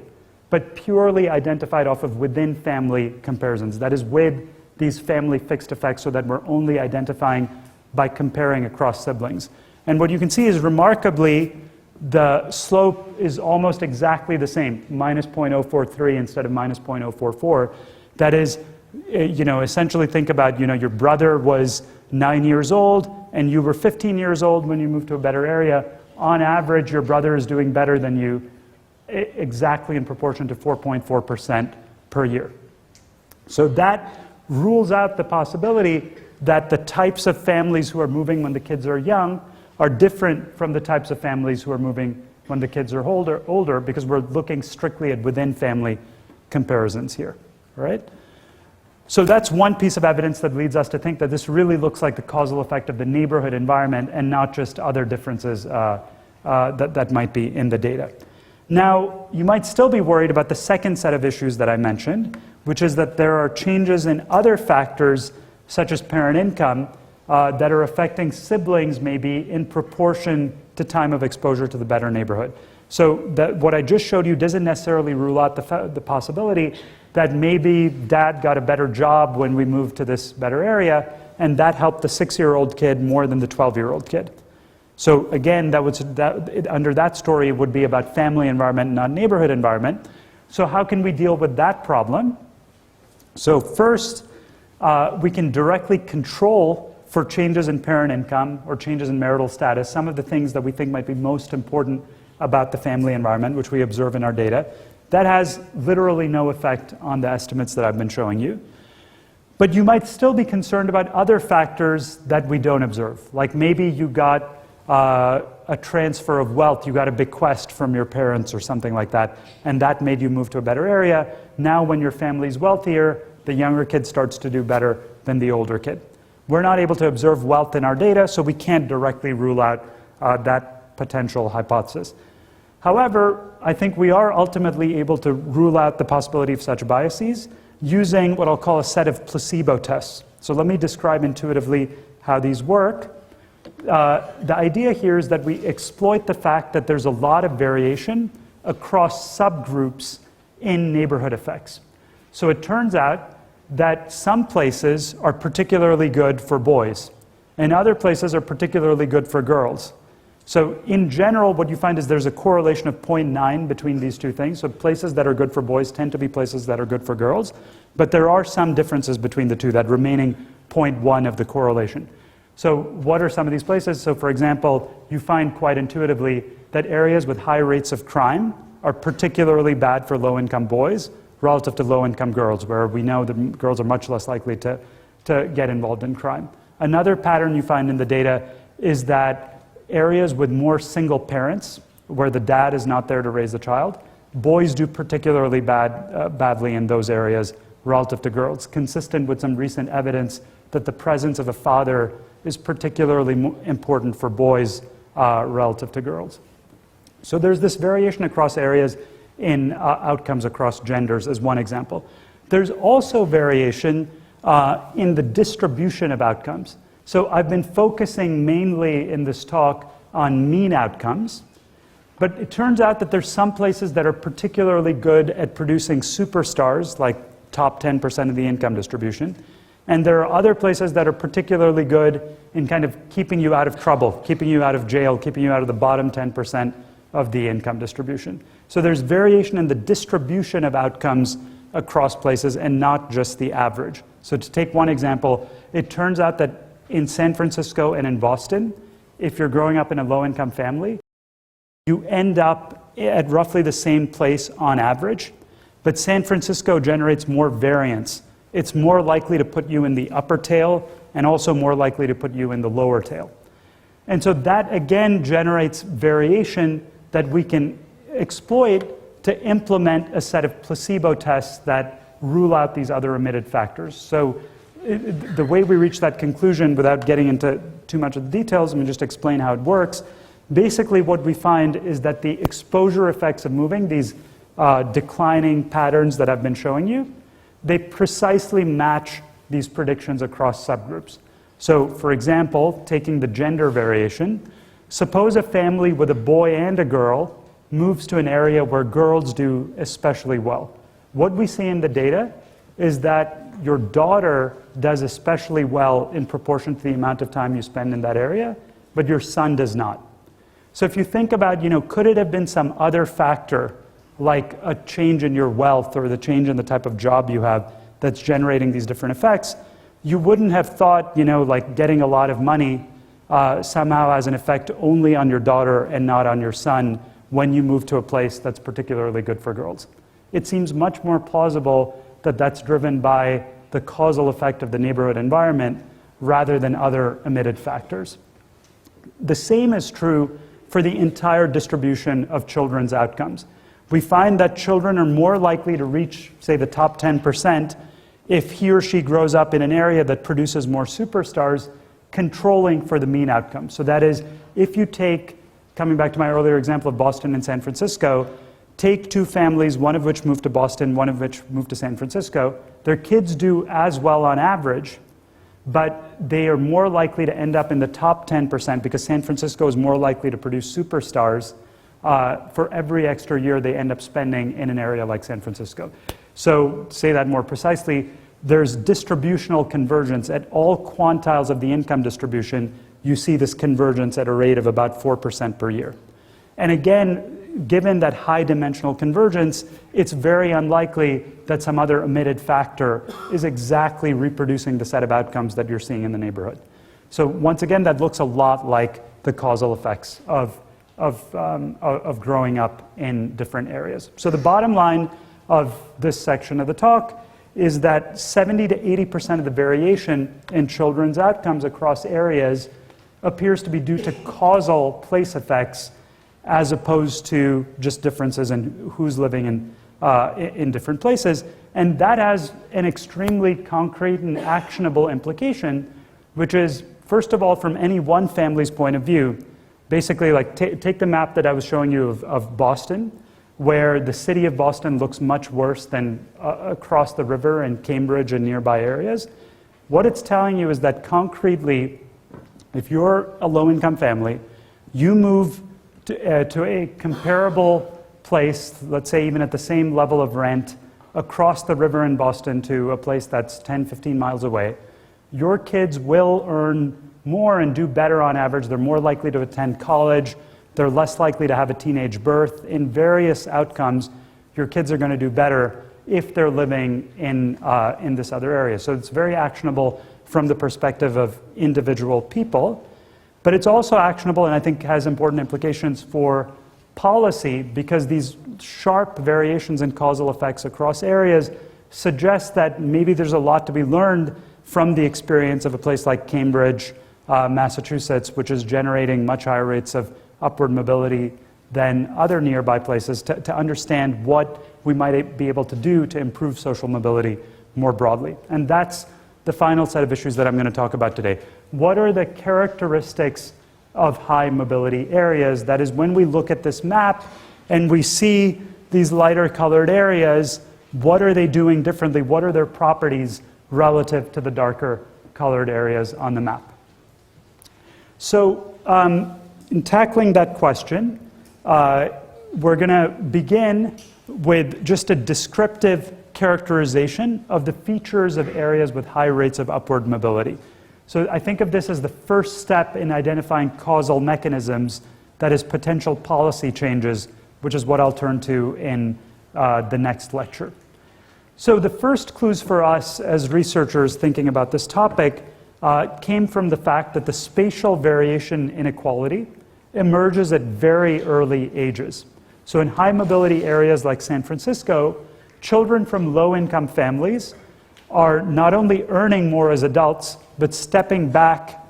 but purely identified off of within family comparisons. That is, with these family fixed effects, so that we're only identifying by comparing across siblings. And what you can see is, remarkably, the slope is almost exactly the same, minus 0.043 instead of minus 0.044. That is, essentially think about, your brother was 9 years old and you were 15 years old when you moved to a better area. On average, your brother is doing better than you, exactly in proportion to 4.4% per year. So that rules out the possibility that the types of families who are moving when the kids are young are different from the types of families who are moving when the kids are older, because we're looking strictly at within family comparisons here, right? So that's one piece of evidence that leads us to think that this really looks like the causal effect of the neighborhood environment and not just other differences that might be in the data. Now, you might still be worried about the second set of issues that I mentioned, which is that there are changes in other factors, such as parent income, that are affecting siblings maybe in proportion to time of exposure to the better neighborhood. So what I just showed you doesn't necessarily rule out the possibility that maybe dad got a better job when we moved to this better area, and that helped the 6-year-old kid more than the 12-year-old kid. So again, under that story, it would be about family environment, not neighborhood environment. So how can we deal with that problem? So first, we can directly control for changes in parent income or changes in marital status, some of the things that we think might be most important about the family environment, which we observe in our data. That has literally no effect on the estimates that I've been showing you. But you might still be concerned about other factors that we don't observe. Like maybe you got a transfer of wealth, you got a bequest from your parents or something like that, and that made you move to a better area. Now when your family's wealthier, the younger kid starts to do better than the older kid. We're not able to observe wealth in our data, so we can't directly rule out that potential hypothesis. However, I think we are ultimately able to rule out the possibility of such biases using what I'll call a set of placebo tests. So let me describe intuitively how these work. The idea here is that we exploit the fact that there's a lot of variation across subgroups in neighborhood effects. So it turns out that some places are particularly good for boys, and other places are particularly good for girls. So in general, what you find is there's a correlation of 0.9 between these two things. So places that are good for boys tend to be places that are good for girls, but there are some differences between the two, that remaining 0.1 of the correlation. So what are some of these places? So for example, you find quite intuitively that areas with high rates of crime are particularly bad for low-income boys relative to low-income girls, where we know that girls are much less likely to get involved in crime. Another pattern you find in the data is that areas with more single parents, where the dad is not there to raise the child, boys do particularly badly in those areas relative to girls, consistent with some recent evidence that the presence of a father is particularly important for boys relative to girls. So there's this variation across areas in outcomes across genders as one example. There's also variation in the distribution of outcomes. So I've been focusing mainly in this talk on mean outcomes, but it turns out that there's some places that are particularly good at producing superstars, like top 10% of the income distribution, and there are other places that are particularly good in kind of keeping you out of trouble, keeping you out of jail, keeping you out of the bottom 10% of the income distribution. So there's variation in the distribution of outcomes across places and not just the average. So to take one example, it turns out that in San Francisco and in Boston, if you're growing up in a low-income family, you end up at roughly the same place on average, but San Francisco generates more variance. It's more likely to put you in the upper tail and also more likely to put you in the lower tail. And so that again generates variation that we can exploit to implement a set of placebo tests that rule out these other omitted factors. So the way we reach that conclusion, without getting into too much of the details, let me just explain how it works. Basically, what we find is that the exposure effects of moving, these declining patterns that I've been showing you, they precisely match these predictions across subgroups. So, for example, taking the gender variation, suppose a family with a boy and a girl moves to an area where girls do especially well. What we see in the data is that your daughter does especially well in proportion to the amount of time you spend in that area, but your son does not. So if you think about, could it have been some other factor, like a change in your wealth or the change in the type of job you have that's generating these different effects, you wouldn't have thought, like getting a lot of money somehow has an effect only on your daughter and not on your son when you move to a place that's particularly good for girls. It seems much more plausible that that's driven by the causal effect of the neighborhood environment rather than other omitted factors. The same is true for the entire distribution of children's outcomes. We find that children are more likely to reach, say, the top 10% if he or she grows up in an area that produces more superstars, controlling for the mean outcome. So that is, if you take, coming back to my earlier example of Boston and San Francisco, take two families, one of which moved to Boston, one of which moved to San Francisco. Their kids do as well on average, but they are more likely to end up in the top 10% because San Francisco is more likely to produce superstars for every extra year they end up spending in an area like San Francisco. So, to say that more precisely, there's distributional convergence at all quantiles of the income distribution. You see this convergence at a rate of about 4% per year. And again, given that high dimensional convergence, it's very unlikely that some other omitted factor is exactly reproducing the set of outcomes that you're seeing in the neighborhood. So once again, that looks a lot like the causal effects of growing up in different areas. So the bottom line of this section of the talk is that 70 to 80% of the variation in children's outcomes across areas appears to be due to causal place effects as opposed to just differences in who's living in different places. And that has an extremely concrete and actionable implication, which is, first of all, from any one family's point of view, basically like take the map that I was showing you of Boston. where the city of Boston looks much worse than across the river in Cambridge and nearby areas, what it's telling you is that concretely, if you're a low-income family, you move to a comparable place, let's say even at the same level of rent, across the river in Boston to a place that's 10, 15 miles away, your kids will earn more and do better on average. They're more likely to attend college. They're less likely to have a teenage birth. In various outcomes, your kids are going to do better if they're living in this other area. So it's very actionable from the perspective of individual people. But it's also actionable, and I think has important implications for policy, because these sharp variations in causal effects across areas suggest that maybe there's a lot to be learned from the experience of a place like Cambridge, Massachusetts, which is generating much higher rates of upward mobility than other nearby places, to understand what we might be able to do to improve social mobility more broadly. And that's the final set of issues that I'm going to talk about today. What are the characteristics of high mobility areas? That is, when we look at this map and we see these lighter colored areas, what are they doing differently? What are their properties relative to the darker colored areas on the map? So in tackling that question, we're going to begin with just a descriptive characterization of the features of areas with high rates of upward mobility. So I think of this as the first step in identifying causal mechanisms, that is potential policy changes, which is what I'll turn to in the next lecture. So the first clues for us as researchers thinking about this topic came from the fact that the spatial variation inequality emerges at very early ages. So in high mobility areas like San Francisco, children from low-income families are not only earning more as adults, but stepping back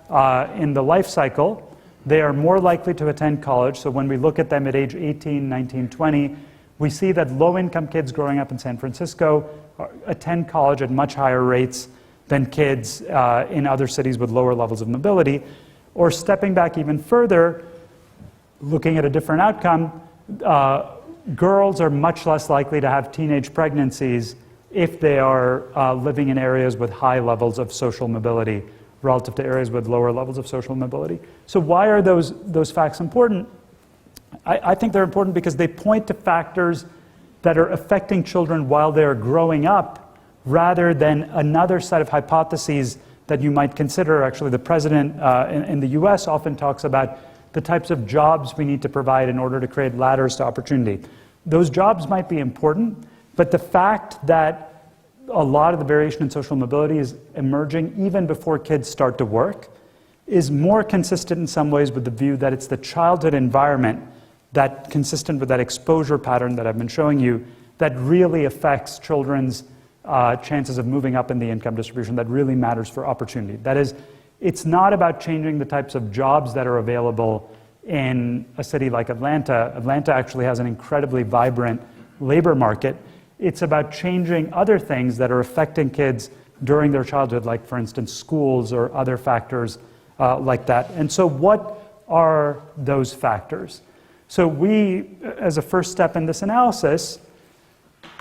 in the life cycle. They are more likely to attend college. So when we look at them at age 18, 19, 20, we see that low-income kids growing up in San Francisco attend college at much higher rates than kids in other cities with lower levels of mobility. Or stepping back even further, looking at a different outcome, girls are much less likely to have teenage pregnancies if they are living in areas with high levels of social mobility relative to areas with lower levels of social mobility. So why are those facts important? I think they're important because they point to factors that are affecting children while they're growing up, rather than another set of hypotheses that you might consider. Actually, the president in the US often talks about the types of jobs we need to provide in order to create ladders to opportunity. Those jobs might be important, but the fact that a lot of the variation in social mobility is emerging even before kids start to work is more consistent in some ways with the view that it's the childhood environment that, consistent with that exposure pattern that I've been showing you, that really affects children's chances of moving up in the income distribution, that really matters for opportunity. That is, it's not about changing the types of jobs that are available in a city like Atlanta. Atlanta actually has an incredibly vibrant labor market. It's about changing other things that are affecting kids during their childhood, like, for instance, schools or other factors like that. And so what are those factors? So we, as a first step in this analysis,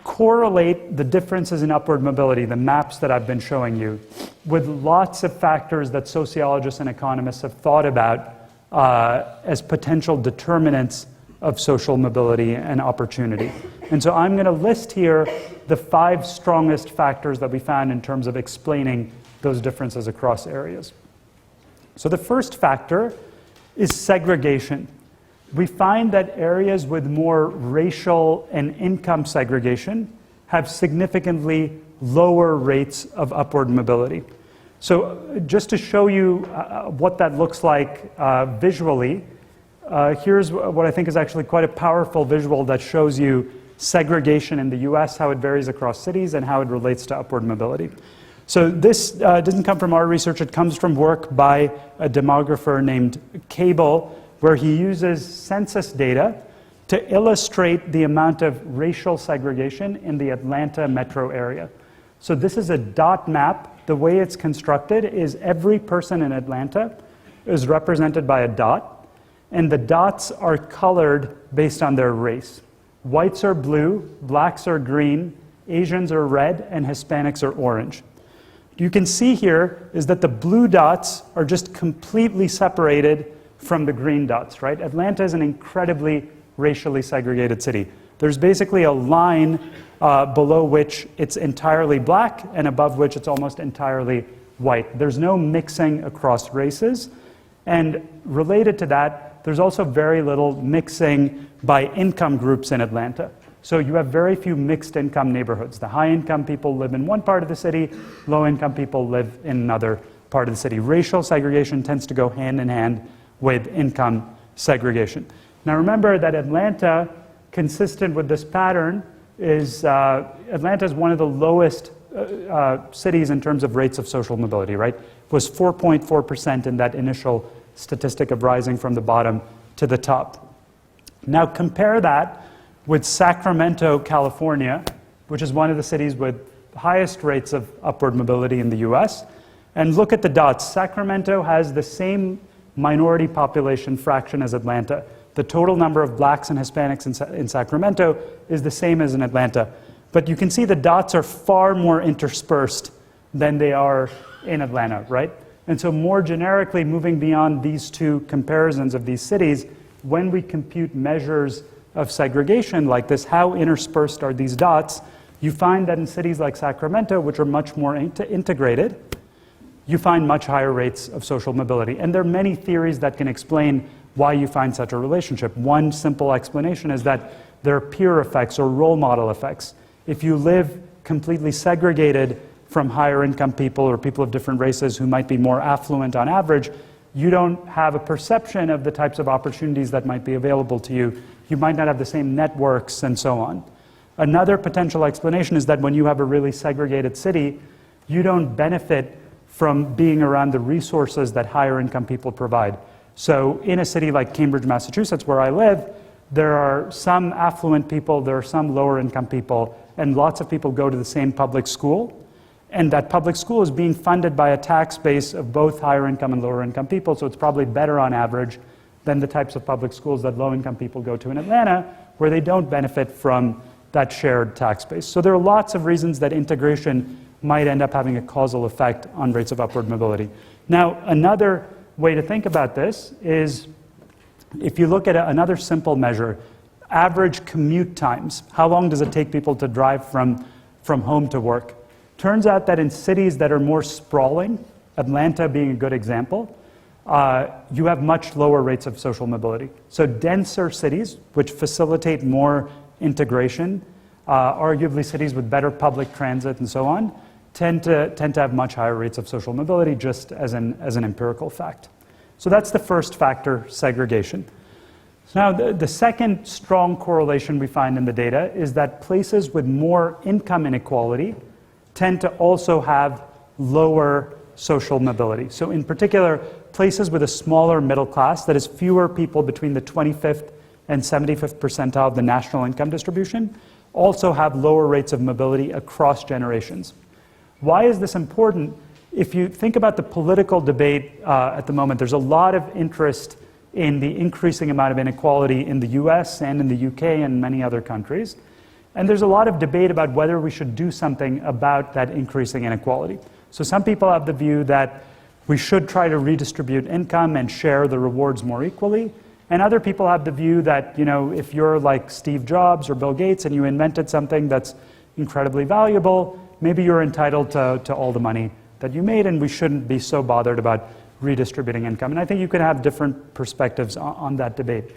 correlate the differences in upward mobility, the maps that I've been showing you, with lots of factors that sociologists and economists have thought about as potential determinants of social mobility and opportunity. And so I'm going to list here the 5 strongest factors that we found in terms of explaining those differences across areas. So the first factor is segregation. We find that areas with more racial and income segregation have significantly lower rates of upward mobility. So just to show you what that looks like visually, here's what I think is actually quite a powerful visual that shows you segregation in the US, how it varies across cities, and how it relates to upward mobility. So this doesn't come from our research, it comes from work by a demographer named Cable, where he uses census data to illustrate the amount of racial segregation in the Atlanta metro area. So this is a dot map. The way it's constructed is every person in Atlanta is represented by a dot, and the dots are colored based on their race. whites are blue, blacks are green, Asians are red, and Hispanics are orange. You can see here is that the blue dots are just completely separated from the green dots, right? Atlanta is an incredibly racially segregated city. There's basically a line below which it's entirely black and above which it's almost entirely white. There's no mixing across races. And related to that, there's also very little mixing by income groups in Atlanta. So you have very few mixed income neighborhoods. The high income people live in one part of the city, low income people live in another part of the city. Racial segregation tends to go hand in hand with income segregation. Now remember that Atlanta, consistent with this pattern, is Atlanta is one of the lowest cities in terms of rates of social mobility, right? It was 4.4% in that initial statistic of rising from the bottom to the top. Now compare that with Sacramento, California, which is one of the cities with the highest rates of upward mobility in the US. And look at the dots. Sacramento has the same minority population fraction as Atlanta. The total number of blacks and Hispanics in Sacramento is the same as in Atlanta. But you can see the dots are far more interspersed than they are in Atlanta, right? And so more generically, moving beyond these two comparisons of these cities, when we compute measures of segregation like this, how interspersed are these dots, you find that in cities like Sacramento, which are much more integrated, you find much higher rates of social mobility. And there are many theories that can explain why you find such a relationship. One simple explanation is that there are peer effects or role model effects. If you live completely segregated from higher income people or people of different races who might be more affluent on average, you don't have a perception of the types of opportunities that might be available to you. You might not have the same networks and so on. Another potential explanation is that when you have a really segregated city, you don't benefit from being around the resources that higher income people provide. So in a city like Cambridge, Massachusetts, where I live, there are some affluent people, there are some lower income people, and lots of people go to the same public school. And that public school is being funded by a tax base of both higher income and lower income people, so it's probably better on average than the types of public schools that low income people go to in Atlanta, where they don't benefit from that shared tax base. So there are lots of reasons that integration might end up having a causal effect on rates of upward mobility. Now, another way to think about this is if you look at another simple measure, average commute times. How long does it take people to drive from home to work? Turns out that in cities that are more sprawling, Atlanta being a good example, you have much lower rates of social mobility. So denser cities, which facilitate more integration, arguably cities with better public transit and so on, tend to have much higher rates of social mobility, just as an empirical fact. So that's the first factor, segregation. So now the second strong correlation we find in the data is that places with more income inequality tend to also have lower social mobility. So in particular, places with a smaller middle class, that is fewer people between the 25th and 75th percentile of the national income distribution, also have lower rates of mobility across generations. Why is this important? If you think about the political debate at the moment, there's a lot of interest in the increasing amount of inequality in the US and in the UK and many other countries. And there's a lot of debate about whether we should do something about that increasing inequality. So some people have the view that we should try to redistribute income and share the rewards more equally. And other people have the view that, you know, if you're like Steve Jobs or Bill Gates and you invented something that's incredibly valuable, maybe you're entitled to all the money that you made, and we shouldn't be so bothered about redistributing income. And I think you can have different perspectives on that debate.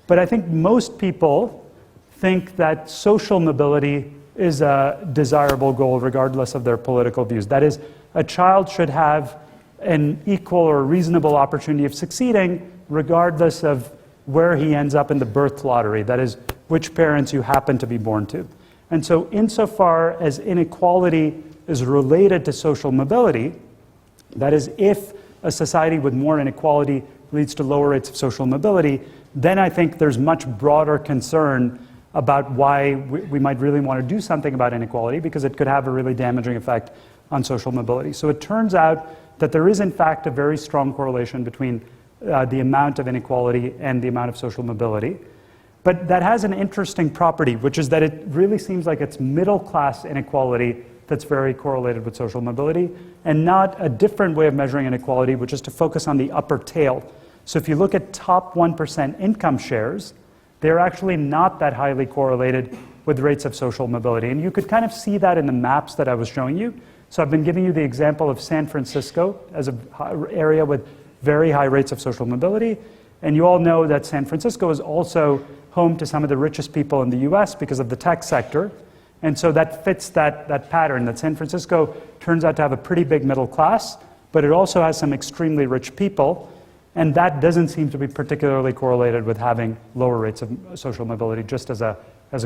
But I think most people think that social mobility is a desirable goal regardless of their political views. That is, a child should have an equal or reasonable opportunity of succeeding regardless of where he ends up in the birth lottery, that is, which parents you happen to be born to. And so insofar as inequality is related to social mobility, that is, if a society with more inequality leads to lower rates of social mobility, then I think there's much broader concern about why we might really want to do something about inequality, because it could have a really damaging effect on social mobility. So it turns out that there is in fact a very strong correlation between the amount of inequality and the amount of social mobility. But that has an interesting property, which is that it really seems like it's middle class inequality that's very correlated with social mobility, and not a different way of measuring inequality, which is to focus on the upper tail. So if you look at top 1% income shares, they're actually not that highly correlated with rates of social mobility. And you could kind of see that in the maps that I was showing you. So I've been giving you the example of San Francisco as an area with very high rates of social mobility. And you all know that San Francisco is also home to some of the richest people in the US because of the tech sector. And so that fits that pattern, that San Francisco turns out to have a pretty big middle class, but it also has some extremely rich people. And that doesn't seem to be particularly correlated with having lower rates of social mobility, just as a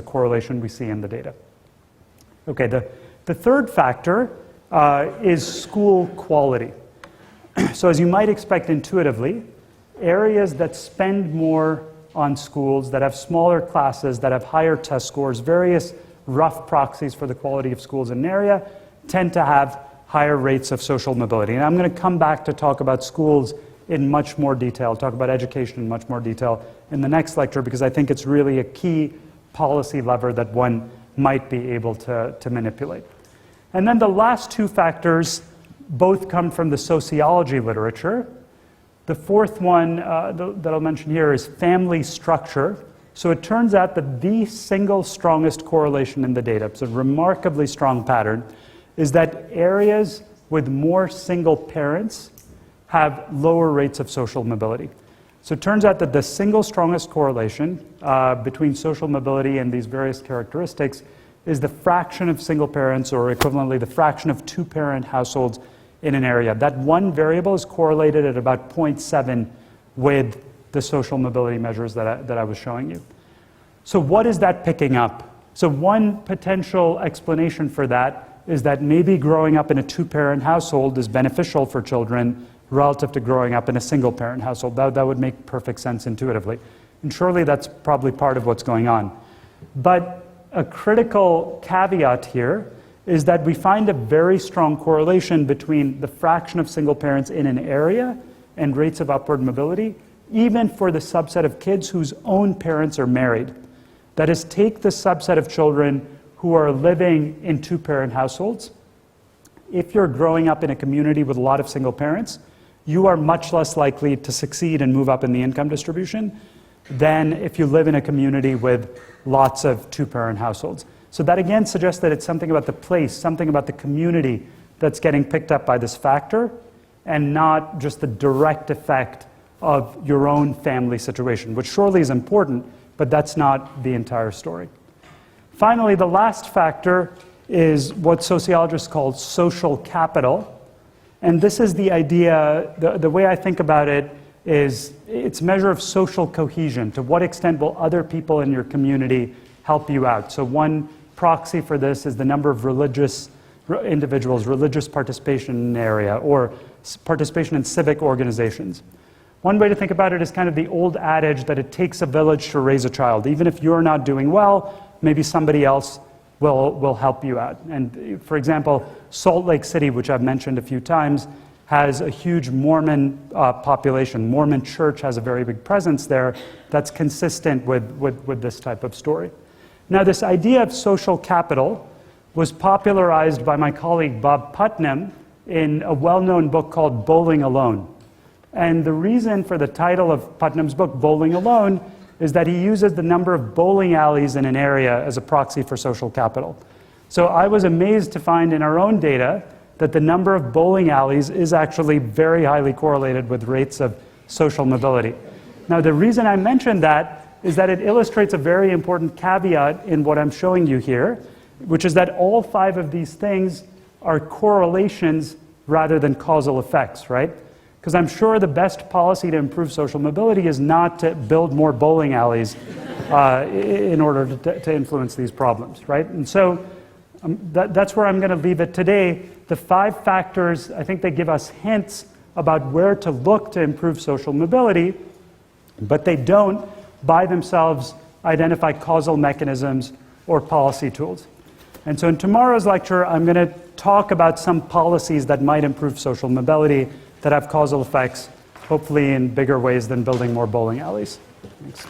correlation we see in the data. Okay, the third factor is school quality. So as you might expect intuitively, areas that spend more on schools, that have smaller classes, that have higher test scores, various rough proxies for the quality of schools in an area, tend to have higher rates of social mobility. And I'm going to come back to talk about schools in much more detail, talk about education in much more detail in the next lecture, because I think it's really a key policy lever that one might be able to manipulate. And then the last two factors both come from the sociology literature. The fourth one that I'll mention here is family structure. So it turns out that the single strongest correlation in the data, it's a remarkably strong pattern, is that areas with more single parents have lower rates of social mobility. So it turns out that the single strongest correlation between social mobility and these various characteristics is the fraction of single parents, or equivalently the fraction of two-parent households in an area. That one variable is correlated at about 0.7 with the social mobility measures that I was showing you. So what is that picking up? So one potential explanation for that is that maybe growing up in a two-parent household is beneficial for children relative to growing up in a single-parent household. That would make perfect sense intuitively. And surely that's probably part of what's going on. But a critical caveat here is that we find a very strong correlation between the fraction of single parents in an area and rates of upward mobility, even for the subset of kids whose own parents are married. That is, take the subset of children who are living in two-parent households. If you're growing up in a community with a lot of single parents, you are much less likely to succeed and move up in the income distribution than if you live in a community with lots of two-parent households. So that again suggests that it's something about the place, something about the community that's getting picked up by this factor, and not just the direct effect of your own family situation, which surely is important, but that's not the entire story. Finally, the last factor is what sociologists call social capital. And this is the idea, the way I think about it is it's a measure of social cohesion. To what extent will other people in your community help you out? So one proxy for this is the number of religious individuals, religious participation in an area, or participation in civic organizations. One way to think about it is kind of the old adage that it takes a village to raise a child. Even if you're not doing well, maybe somebody else will help you out. And for example, Salt Lake City, which I've mentioned a few times, has a huge Mormon population. Mormon church has a very big presence there that's consistent with this type of story. Now, this idea of social capital was popularized by my colleague Bob Putnam in a well-known book called Bowling Alone. And the reason for the title of Putnam's book, Bowling Alone, is that he uses the number of bowling alleys in an area as a proxy for social capital. So I was amazed to find in our own data that the number of bowling alleys is actually very highly correlated with rates of social mobility. Now, the reason I mentioned that is that it illustrates a very important caveat in what I'm showing you here, which is that all 5 of these things are correlations rather than causal effects, right? Because I'm sure the best policy to improve social mobility is not to build more bowling alleys in order to influence these problems, right? And so that's where I'm going to leave it today. The 5 factors, I think they give us hints about where to look to improve social mobility, but they don't, by themselves, identify causal mechanisms or policy tools. And so in tomorrow's lecture, I'm going to talk about some policies that might improve social mobility that have causal effects, hopefully in bigger ways than building more bowling alleys. Thanks.